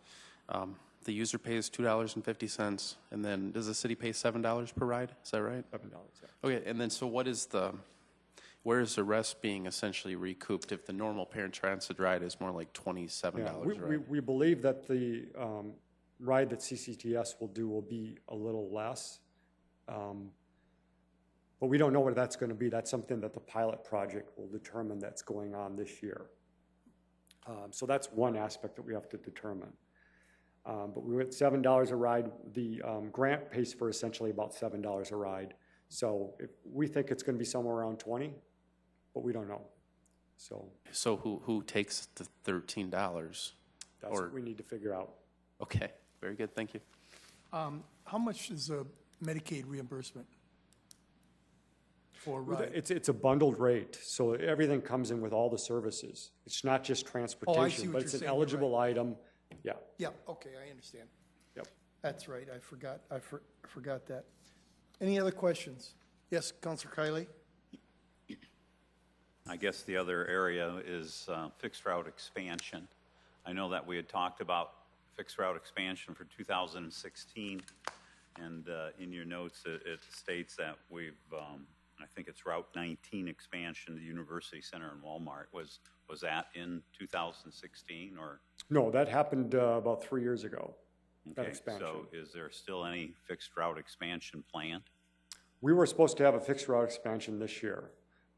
Speaker 12: the user pays $2.50, and then does the city pay $7 per ride? Is that right?
Speaker 14: $7, yeah.
Speaker 12: Okay, and then so where is the rest being essentially recouped if the normal paratransit ride is more like $27, right?
Speaker 14: We believe that the ride that CCTS will do will be a little less, but we don't know what that's going to be. That's something that the pilot project will determine that's going on this year. So that's one aspect that we have to determine. But we went $7 a ride. The grant pays for essentially about $7 a ride. So we think it's going to be somewhere around 20, but we don't know.
Speaker 12: So who takes the $13?
Speaker 14: That's what we need to figure out.
Speaker 12: Okay, very good. Thank you.
Speaker 3: How much is a Medicaid reimbursement for a ride?
Speaker 14: It's a bundled rate, so everything comes in with all the services. It's not just transportation, but it's an eligible item. Yeah.
Speaker 3: Yeah. Okay, I understand.
Speaker 14: Yep.
Speaker 3: That's right. I forgot that. Any other questions? Yes, Councilor Kiley.
Speaker 4: I guess the other area is fixed route expansion. I know that we had talked about fixed route expansion for 2016, and in your notes it states that we've, I think it's Route 19 expansion to the University Center and Walmart. Was that in 2016 or?
Speaker 14: No, that happened about 3 years ago.
Speaker 4: Okay, that expansion. So is there still any fixed route expansion planned?
Speaker 14: We were supposed to have a fixed route expansion this year.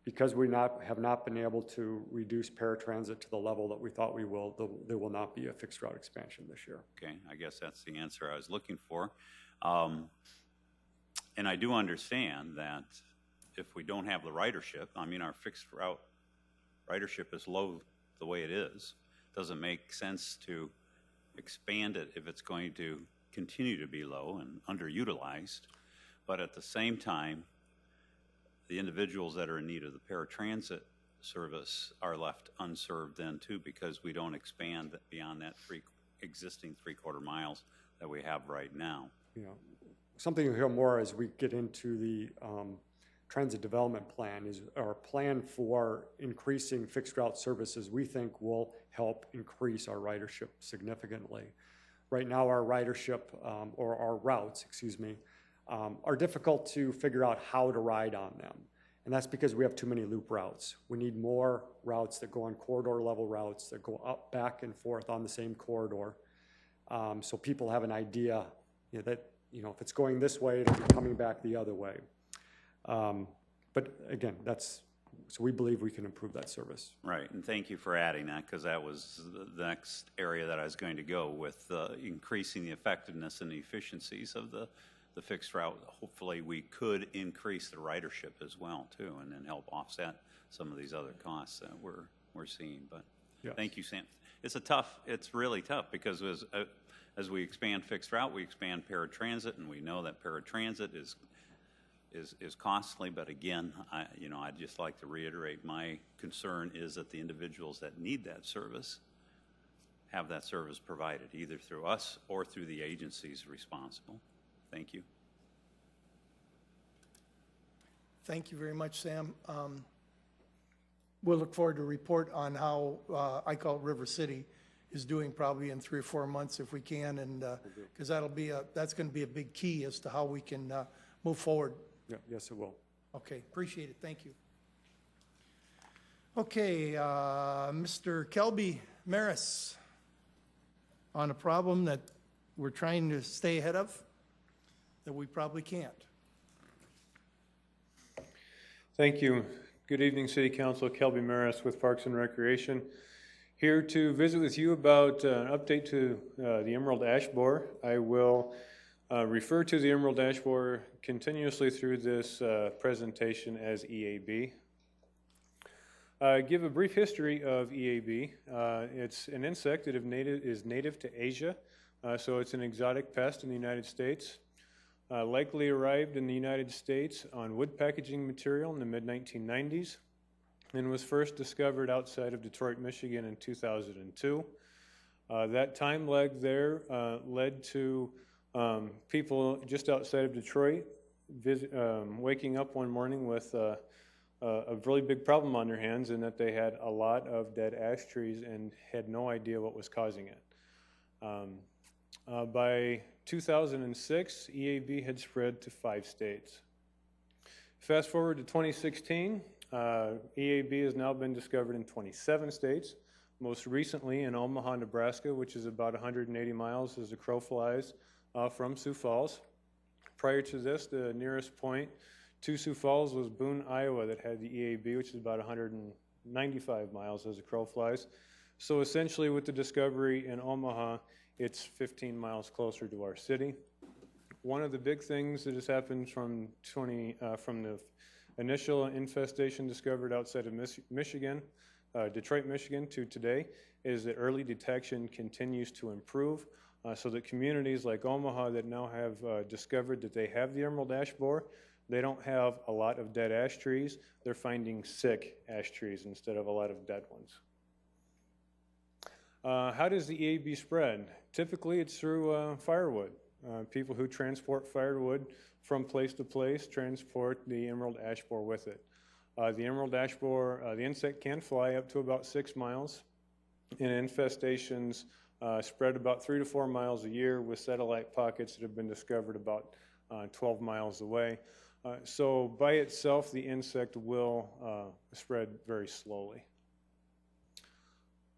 Speaker 14: Because we have not been able to reduce paratransit to the level that we thought we will, there will not be a fixed route expansion this year.
Speaker 4: Okay, I guess that's the answer I was looking for. And I do understand that if we don't have the ridership, I mean, our fixed route ridership is low the way it is. Doesn't make sense to expand it if it's going to continue to be low and underutilized. But at the same time, the individuals that are in need of the paratransit service are left unserved then too, because we don't expand beyond that existing 3/4 miles that we have right now.
Speaker 14: Yeah, something you'll hear more as we get into the transit development plan is our plan for increasing fixed route services. We think will help increase our ridership significantly. Right now, our ridership or our routes, excuse me, are difficult to figure out how to ride on them. And that's because we have too many loop routes. We need more routes that go on corridor level routes that go up, back and forth on the same corridor. So people have an idea that, if it's going this way, it'll be coming back the other way. But again, so we believe we can improve that service.
Speaker 4: Right, and thank you for adding that, because that was the next area that I was going to go with, increasing the effectiveness and the efficiencies of the fixed route. Hopefully we could increase the ridership as well too, and then help offset some of these other costs that we're seeing. But yes. Thank you, Sam. It's really tough, because as we expand fixed route, we expand paratransit, and we know that paratransit is costly. But again, I'd just like to reiterate, my concern is that the individuals that need that service have that service provided, either through us or through the agencies responsible. Thank you.
Speaker 3: Thank you very much, Sam. We'll look forward to a report on how I call it River City is doing, probably in 3 or 4 months if we can, and because that's going to be a big key as to how we can move forward.
Speaker 14: Yeah, yes, it will.
Speaker 3: Okay, appreciate it. Thank you. Okay, Mr. Kelby Maris, on a problem that we're trying to stay ahead of, that we probably can't.
Speaker 15: Thank you. Good evening, City Council. Kelby Maris with Parks and Recreation, here to visit with you about an update to the Emerald Ash Borer. I will refer to the Emerald Ash Borer continuously through this presentation as EAB. Give a brief history of EAB. It's an insect that is native to Asia, so it's an exotic pest in the United States. Likely arrived in the United States on wood packaging material in the mid-1990s and was first discovered outside of Detroit, Michigan in 2002. That time lag there led to people just outside of Detroit waking up one morning with a really big problem on their hands, in that they had a lot of dead ash trees and had no idea what was causing it. By 2006, EAB had spread to 5 states. Fast forward to 2016, EAB has now been discovered in 27 states, most recently in Omaha, Nebraska, which is about 180 miles as the crow flies from Sioux Falls. Prior to this, the nearest point to Sioux Falls was Boone, Iowa, that had the EAB, which is about 195 miles as the crow flies. So essentially, with the discovery in Omaha, it's 15 miles closer to our city. One of the big things that has happened from the initial infestation discovered outside of Michigan, Detroit, Michigan, to today, is that early detection continues to improve, so that communities like Omaha that now have discovered that they have the emerald ash borer, they don't have a lot of dead ash trees. They're finding sick ash trees instead of a lot of dead ones. How does the EAB spread? Typically, it's through firewood. People who transport firewood from place to place transport the emerald ash borer with it. The emerald ash borer, the insect can fly up to about 6 miles, and infestations spread about 3 to 4 miles a year, with satellite pockets that have been discovered about 12 miles away. So by itself, the insect will spread very slowly.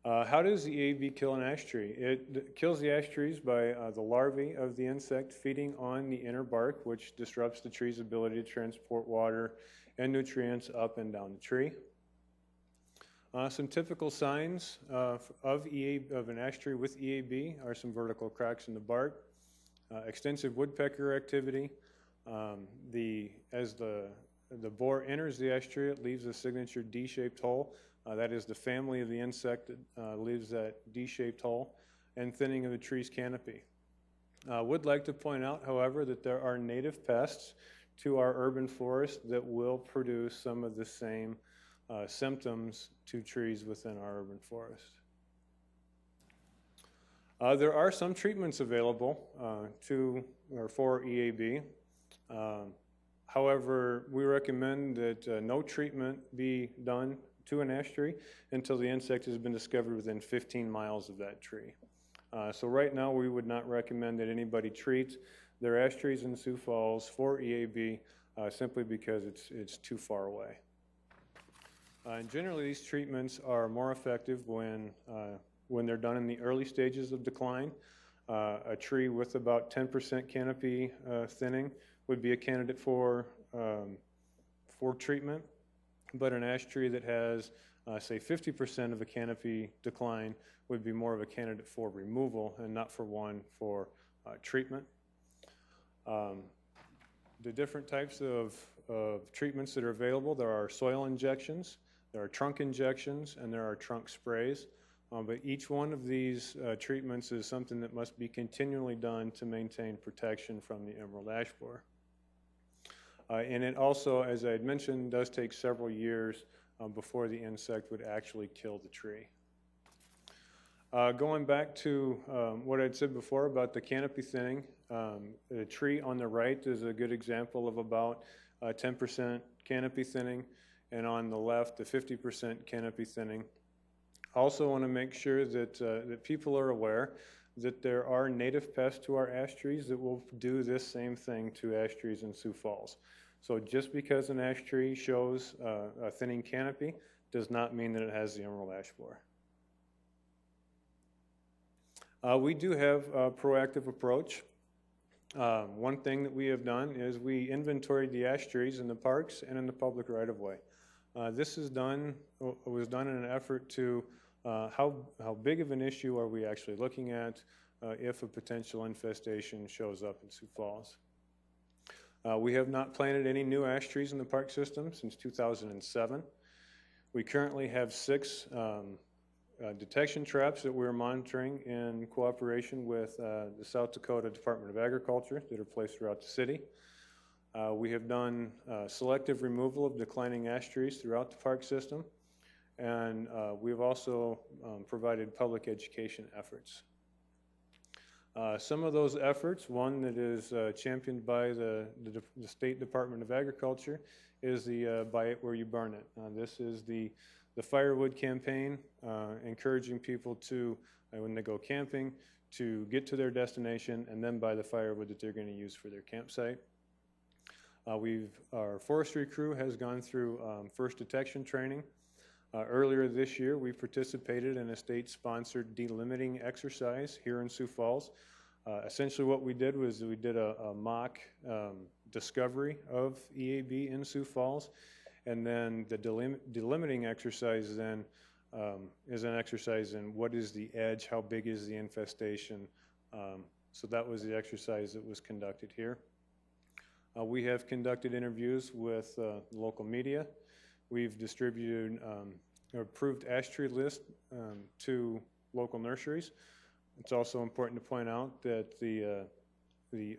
Speaker 15: How does the EAB kill an ash tree? It kills the ash trees by the larvae of the insect feeding on the inner bark, which disrupts the tree's ability to transport water and nutrients up and down the tree. Some typical signs of an ash tree with EAB are some vertical cracks in the bark, extensive woodpecker activity. As the borer enters the ash tree, it leaves a signature D-shaped hole. That is the family of the insect that leaves that D-shaped hole, and thinning of the tree's canopy. Would like to point out, however, that there are native pests to our urban forest that will produce some of the same symptoms to trees within our urban forest. There are some treatments available for EAB. However, we recommend that no treatment be done to an ash tree until the insect has been discovered within 15 miles of that tree. So right now, we would not recommend that anybody treat their ash trees in Sioux Falls for EAB simply because it's too far away. And generally, these treatments are more effective when they're done in the early stages of decline. A tree with about 10% canopy thinning would be a candidate for treatment, but an ash tree that has, say, 50% of a canopy decline would be more of a candidate for removal and not for treatment. The different types of treatments that are available, there are soil injections, there are trunk injections, and there are trunk sprays. But each one of these treatments is something that must be continually done to maintain protection from the emerald ash borer. And it also, as I had mentioned, does take several years before the insect would actually kill the tree. Going back to what I'd said before about the canopy thinning, the tree on the right is a good example of about 10% canopy thinning, and on the left, the 50% canopy thinning. Also want to make sure that people are aware that there are native pests to our ash trees that will do this same thing to ash trees in Sioux Falls. So just because an ash tree shows a thinning canopy does not mean that it has the emerald ash borer. We do have a proactive approach. One thing that we have done is we inventoried the ash trees in the parks and in the public right-of-way. This was done in an effort to how big of an issue are we actually looking at if a potential infestation shows up in Sioux Falls. We have not planted any new ash trees in the park system since 2007. We currently have 6 detection traps that we're monitoring in cooperation with the South Dakota Department of Agriculture that are placed throughout the city. We have done selective removal of declining ash trees throughout the park system, and we've also provided public education efforts. Some of those efforts, one that is championed by the State Department of Agriculture, is the Buy It Where You Burn It. This is the firewood campaign, encouraging people to, when they go camping, to get to their destination and then buy the firewood that they're going to use for their campsite. Our forestry crew has gone through first detection training. Earlier this year, we participated in a state-sponsored delimiting exercise here in Sioux Falls. Essentially what we did was we did a mock discovery of EAB in Sioux Falls, and then the delimiting exercise then is an exercise in what is the edge, how big is the infestation. So that was the exercise that was conducted here. We have conducted interviews with local media. We've distributed an approved ash tree list to local nurseries. It's also important to point out that the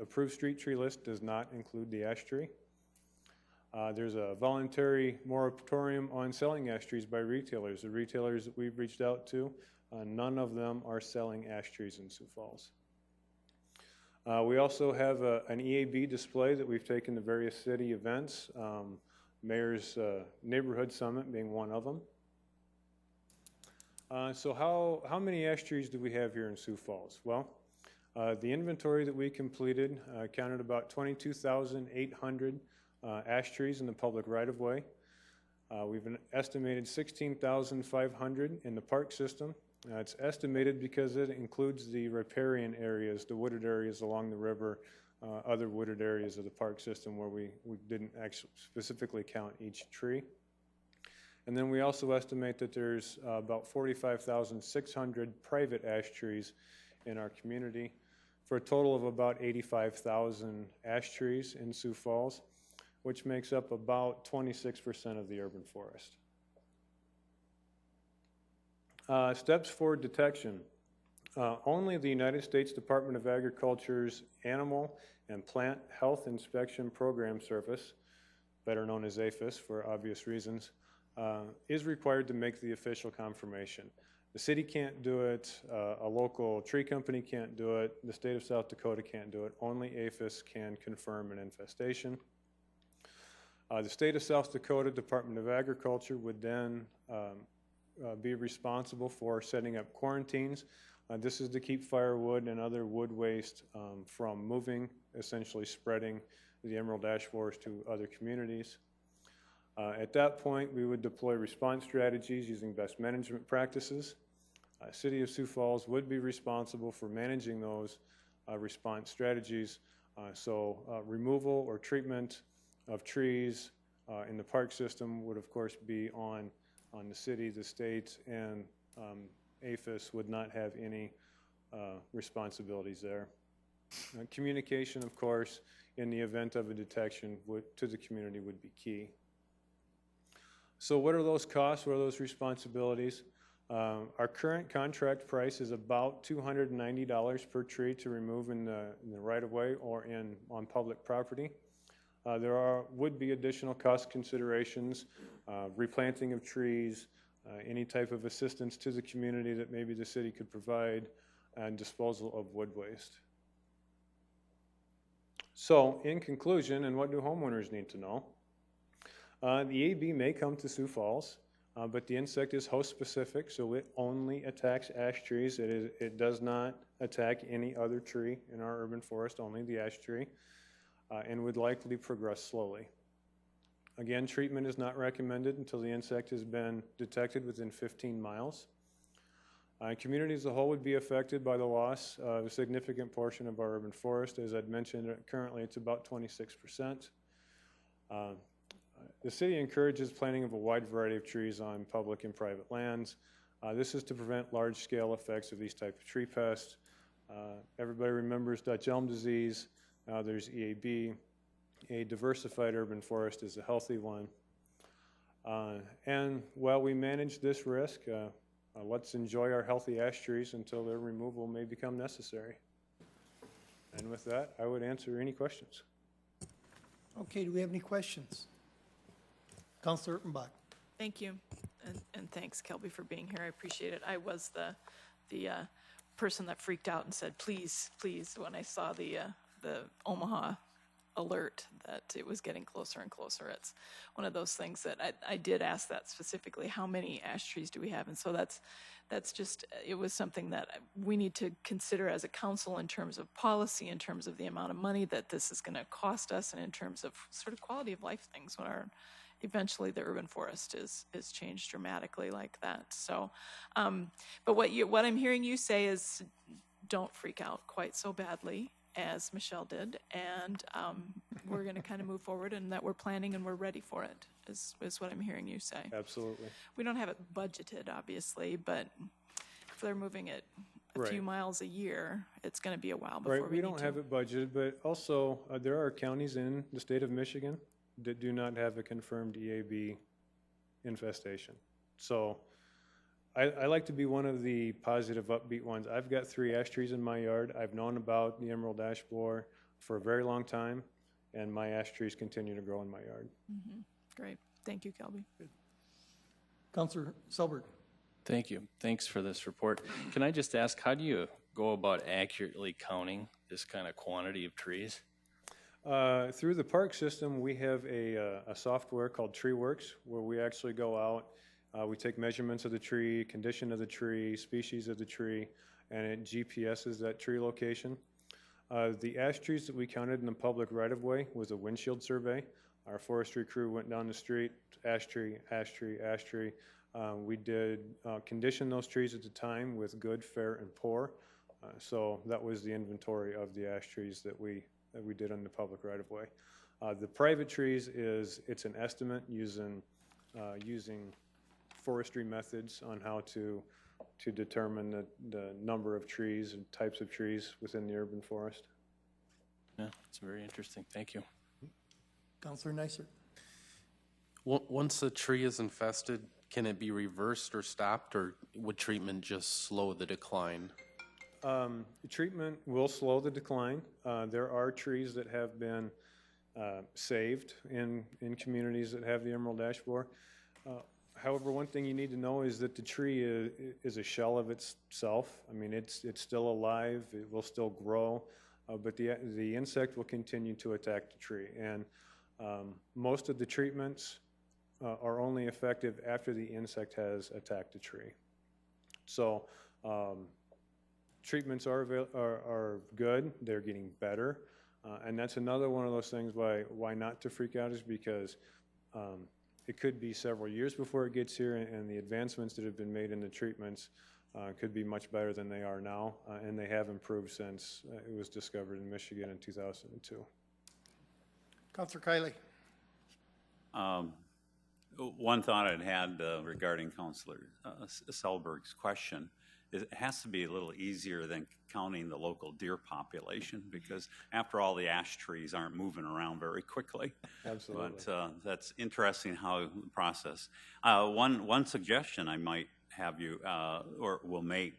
Speaker 15: approved street tree list does not include the ash tree. There's a voluntary moratorium on selling ash trees by retailers. The retailers that we've reached out to, none of them are selling ash trees in Sioux Falls. We also have an EAB display that we've taken to various city events, Mayor's Neighborhood Summit being one of them. So how many ash trees do we have here in Sioux Falls? Well, the inventory that we completed counted about 22,800 ash trees in the public right-of-way. We've estimated 16,500 in the park system. It's estimated because it includes the riparian areas, the wooded areas along the river, other wooded areas of the park system where we didn't actually specifically count each tree. And then we also estimate that there's about 45,600 private ash trees in our community for a total of about 85,000 ash trees in Sioux Falls, which makes up about 26% of the urban forest. Steps for detection. Only the United States Department of Agriculture's Animal and Plant Health Inspection Program Service, better known as APHIS for obvious reasons, is required to make the official confirmation. The city can't do it, a local tree company can't do it, the state of South Dakota can't do it, only APHIS can confirm an infestation. The state of South Dakota Department of Agriculture would then be responsible for setting up quarantines. This is to keep firewood and other wood waste from moving, essentially spreading the emerald ash forest to other communities. At that point, we would deploy response strategies using best management practices. City of Sioux Falls would be responsible for managing those response strategies. So removal or treatment of trees in the park system would of course be on the city, the state, and APHIS would not have any responsibilities there. Communication, of course, in the event of a detection to the community would be key. So what are those costs? What are those responsibilities? Our current contract price is about $290 per tree to remove in the right-of-way or on public property. There would be additional cost considerations, replanting of trees, any type of assistance to the community that maybe the city could provide, and disposal of wood waste. So, in conclusion, and what do homeowners need to know? The EAB may come to Sioux Falls, but the insect is host specific, so it only attacks ash trees. It does not attack any other tree in our urban forest, only the ash tree, and would likely progress slowly. Again, treatment is not recommended until the insect has been detected within 15 miles. Community as a whole would be affected by the loss of a significant portion of our urban forest. As I'd mentioned, currently it's about 26%. The city encourages planting of a wide variety of trees on public and private lands. This is to prevent large-scale effects of these type of tree pests. Everybody remembers Dutch elm disease. There's EAB. A diversified urban forest is a healthy one. And while we manage this risk, let's enjoy our healthy ash trees until their removal may become necessary. And with that, I would answer any questions.
Speaker 3: Okay, do we have any questions? Councilor Ertenbach.
Speaker 5: Thank you, and thanks, Kelby, for being here. I appreciate it. I was the person that freaked out and said, please, please, when I saw the Omaha alert that it was getting closer and closer. It's one of those things that I did ask that specifically, how many ash trees do we have? And so that's just, it was something that we need to consider as a council in terms of policy, in terms of the amount of money that this is going to cost us, and in terms of sort of quality of life things when eventually the urban forest is changed dramatically like that. So, but what I'm hearing you say is don't freak out quite so badly as Michelle did, and we're going to kind of move forward, and that we're planning and we're ready for it, is what I'm hearing you say.
Speaker 15: Absolutely.
Speaker 5: We don't have it budgeted, obviously, but if they're moving it a few miles a year, it's going to be a while before
Speaker 15: we don't have it budgeted, but also there are counties in the state of Michigan that do not have a confirmed EAB infestation. So I like to be one of the positive, upbeat ones. I've got 3 ash trees in my yard. I've known about the emerald ash borer for a very long time, and my ash trees continue to grow in my yard.
Speaker 5: Mm-hmm. Great. Thank you, Kelby.
Speaker 3: Councilor Selbert.
Speaker 11: Thank you. Thanks for this report. Can I just ask, how do you go about accurately counting this kind of quantity of trees?
Speaker 15: Through the park system, we have a software called TreeWorks, where we actually go out, we take measurements of the tree, condition of the tree, species of the tree, and it GPSs that tree location. The ash trees that we counted in the public right-of-way was a windshield survey. Our forestry crew went down the street, ash tree, ash tree, ash tree. We did condition those trees at the time with good, fair, and poor. So that was the inventory of the ash trees that we did on the public right-of-way. The private trees it's an estimate using forestry methods on how to determine the number of trees and types of trees within the urban forest.
Speaker 11: Yeah, it's very interesting. Thank you.
Speaker 3: Councilor Neisert.
Speaker 12: Once a tree is infested, can it be reversed or stopped, or would treatment just slow the decline?
Speaker 15: Treatment will slow the decline. There are trees that have been saved in communities that have the emerald ash borer. However, one thing you need to know is that the tree is a shell of itself. I mean, it's still alive. It will still grow, but the insect will continue to attack the tree. And most of the treatments are only effective after the insect has attacked the tree. So treatments are good. They're getting better, and that's another one of those things why not to freak out is because it could be several years before it gets here, and the advancements that have been made in the treatments could be much better than they are now, and they have improved since it was discovered in Michigan in 2002.
Speaker 3: Councilor Kiley.
Speaker 4: One thought I'd had regarding Councilor Selberg's question is it has to be a little easier than counting the local deer population, because after all, the ash trees aren't moving around very quickly.
Speaker 15: Absolutely.
Speaker 4: But that's interesting how the process. One suggestion I might have you or will make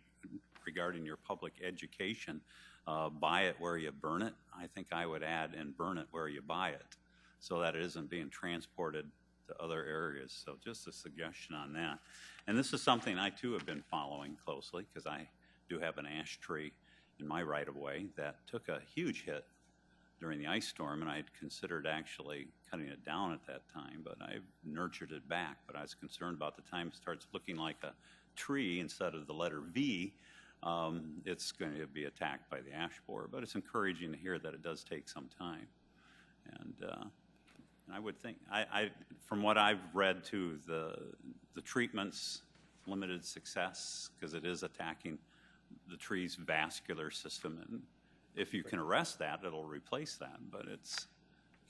Speaker 4: regarding your public education, buy it where you burn it. I think I would add and burn it where you buy it, so that it isn't being transported to other areas. So just a suggestion on that. And this is something I too have been following closely, because I do have an ash tree in my right-of-way that took a huge hit during the ice storm, and I had considered actually cutting it down at that time, but I've nurtured it back. But I was concerned about the time it starts looking like a tree instead of the letter V, it's going to be attacked by the ash borer. But it's encouraging to hear that it does take some time. And I would think, from what I've read too, the treatment's limited success because it is attacking the tree's vascular system, and if you can arrest that, it'll replace that, but it's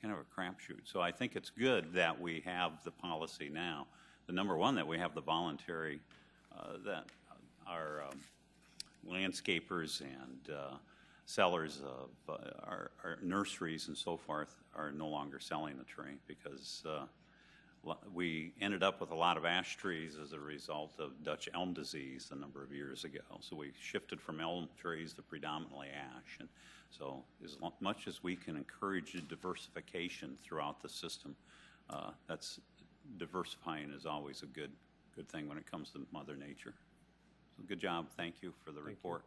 Speaker 4: kind of a crapshoot. So I think it's good that we have the policy now. The number one, that we have the voluntary, that our landscapers and sellers of our nurseries and so forth are no longer selling the tree, because we ended up with a lot of ash trees as a result of Dutch elm disease a number of years ago. So we shifted from elm trees to predominantly ash. And so as much as we can encourage diversification throughout the system, that's diversifying is always a good thing when it comes to Mother Nature. So good job. Thank you for the report.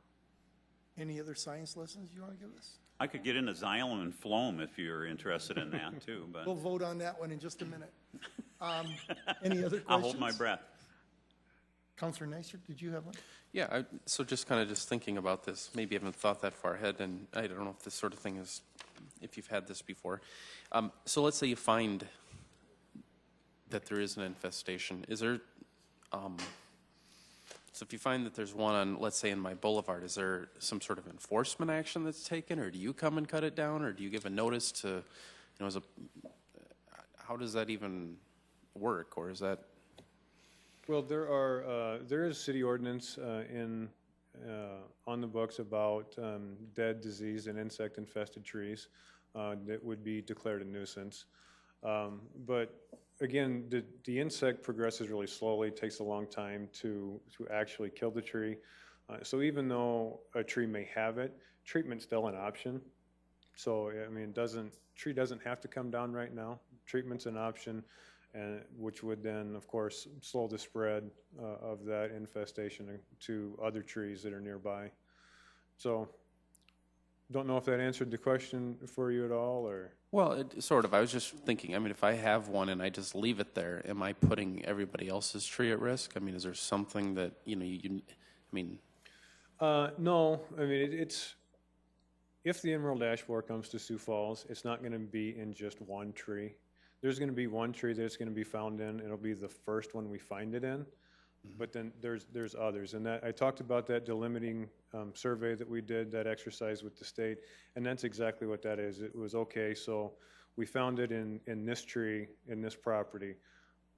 Speaker 3: Any other science lessons you want to give us?
Speaker 4: I could get into xylem and phloem if you're interested in that too. But
Speaker 3: We'll vote on that one in just a minute. Any other questions?
Speaker 4: I'll hold my breath.
Speaker 3: Councilor Neisser, did you have one?
Speaker 12: Yeah, so just kind of just thinking about this, maybe I haven't thought that far ahead, and I don't know if this sort of thing is, if you've had this before. So let's say you find that there is an infestation. Is there, so if you find that there's one on, let's say in my boulevard, is there some sort of enforcement action that's taken, or do you come and cut it down, or do you give a notice to, how does that even work, or is that?
Speaker 15: Well, there is city ordinance on the books about dead, diseased, and insect-infested trees that would be declared a nuisance. But again, the insect progresses really slowly, takes a long time to actually kill the tree. So even though a tree may have it, treatment's still an option. So, I mean, tree doesn't have to come down right now. Treatment's an option, and which would then, of course, slow the spread of that infestation to other trees that are nearby. So, don't know if that answered the question for you at all, or?
Speaker 12: Well, sort of. I was just thinking, I mean, if I have one and I just leave it there, am I putting everybody else's tree at risk? I mean, is there something that, I mean?
Speaker 15: No, I mean, it's, if the emerald ash borer comes to Sioux Falls, it's not going to be in just one tree. There's going to be one tree that it's going to be found in. It'll be the first one we find it in. But then there's others, and that I talked about that delimiting survey that we did, that exercise with the state, and that's exactly what that is. It was, okay, so we found it in this tree, in this property.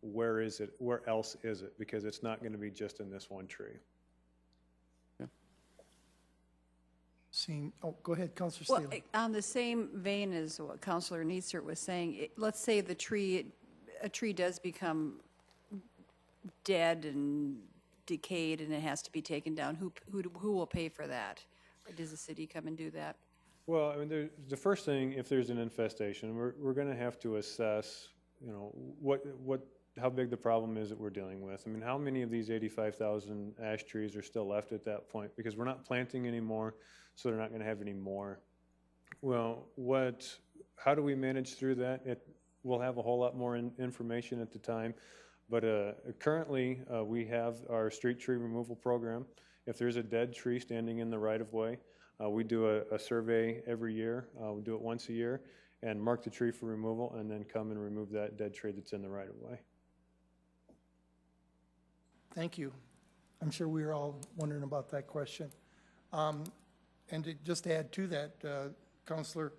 Speaker 15: Where is it? Where else is it? Because it's not going to be just in this one tree.
Speaker 3: Go ahead, Councilor
Speaker 13: Well,
Speaker 3: Steele.
Speaker 13: on the same vein as what Councilor Neisert was saying, let's say a tree does become dead and decayed and it has to be taken down. Who will pay for that? Or does the city come and do that?
Speaker 15: Well, I mean, the first thing, if there's an infestation, we're going to have to assess, how big the problem is that we're dealing with. I mean, how many of these 85,000 ash trees are still left at that point? Because we're not planting anymore, so they're not going to have any more. Well, how do we manage through that? We'll have a whole lot more information at the time. But currently, we have our street tree removal program. If there's a dead tree standing in the right-of-way, we do a survey every year. We do it once a year and mark the tree for removal, and then come and remove that dead tree that's in the right-of-way.
Speaker 3: Thank you. I'm sure we were all wondering about that question. And to just add to that, Councilor,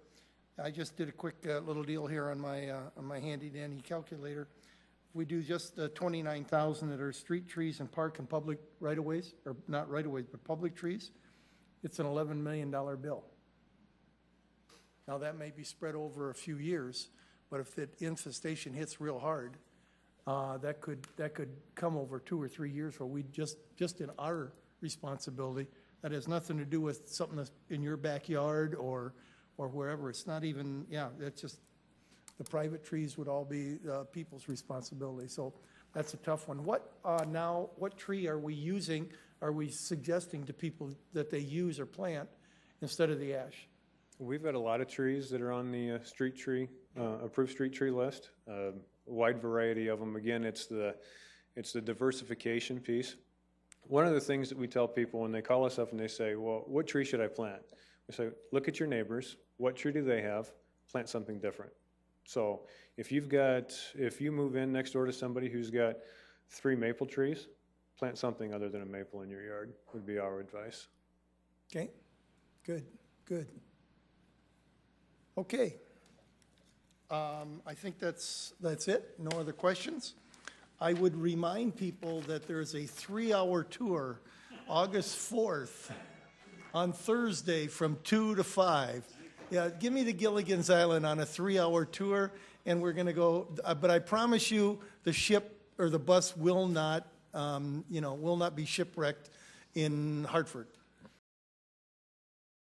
Speaker 3: I just did a quick little deal here on my handy-dandy calculator. We do just 29,000 that are street trees and park and public right-of-ways, or not right-of-ways, but public trees. It's an $11 million bill. Now, that may be spread over a few years, but if the infestation hits real hard, that could come over 2 or 3 years where we just in our responsibility. That has nothing to do with something that's in your backyard or wherever. It's not even, that's just, the private trees would all be people's responsibility. So that's a tough one. What tree are we using, are we suggesting to people that they use or plant instead of the ash?
Speaker 15: We've got a lot of trees that are on the street tree, approved street tree list. A wide variety of them. Again, it's the diversification piece. One of the things that we tell people when they call us up and they say, well, what tree should I plant? We say, look at your neighbors. What tree do they have? Plant something different. So if you move in next door to somebody who's got 3 maple trees, plant something other than a maple in your yard, would be our advice.
Speaker 3: Okay, good. Okay. I think that's it. No other questions. I would remind people that there's a 3-hour tour, August 4th, on Thursday from 2 to 5. Yeah, give me the Gilligan's Island on a 3-hour tour, and we're going to go, but I promise you, the ship or the bus will not, will not be shipwrecked in Hartford.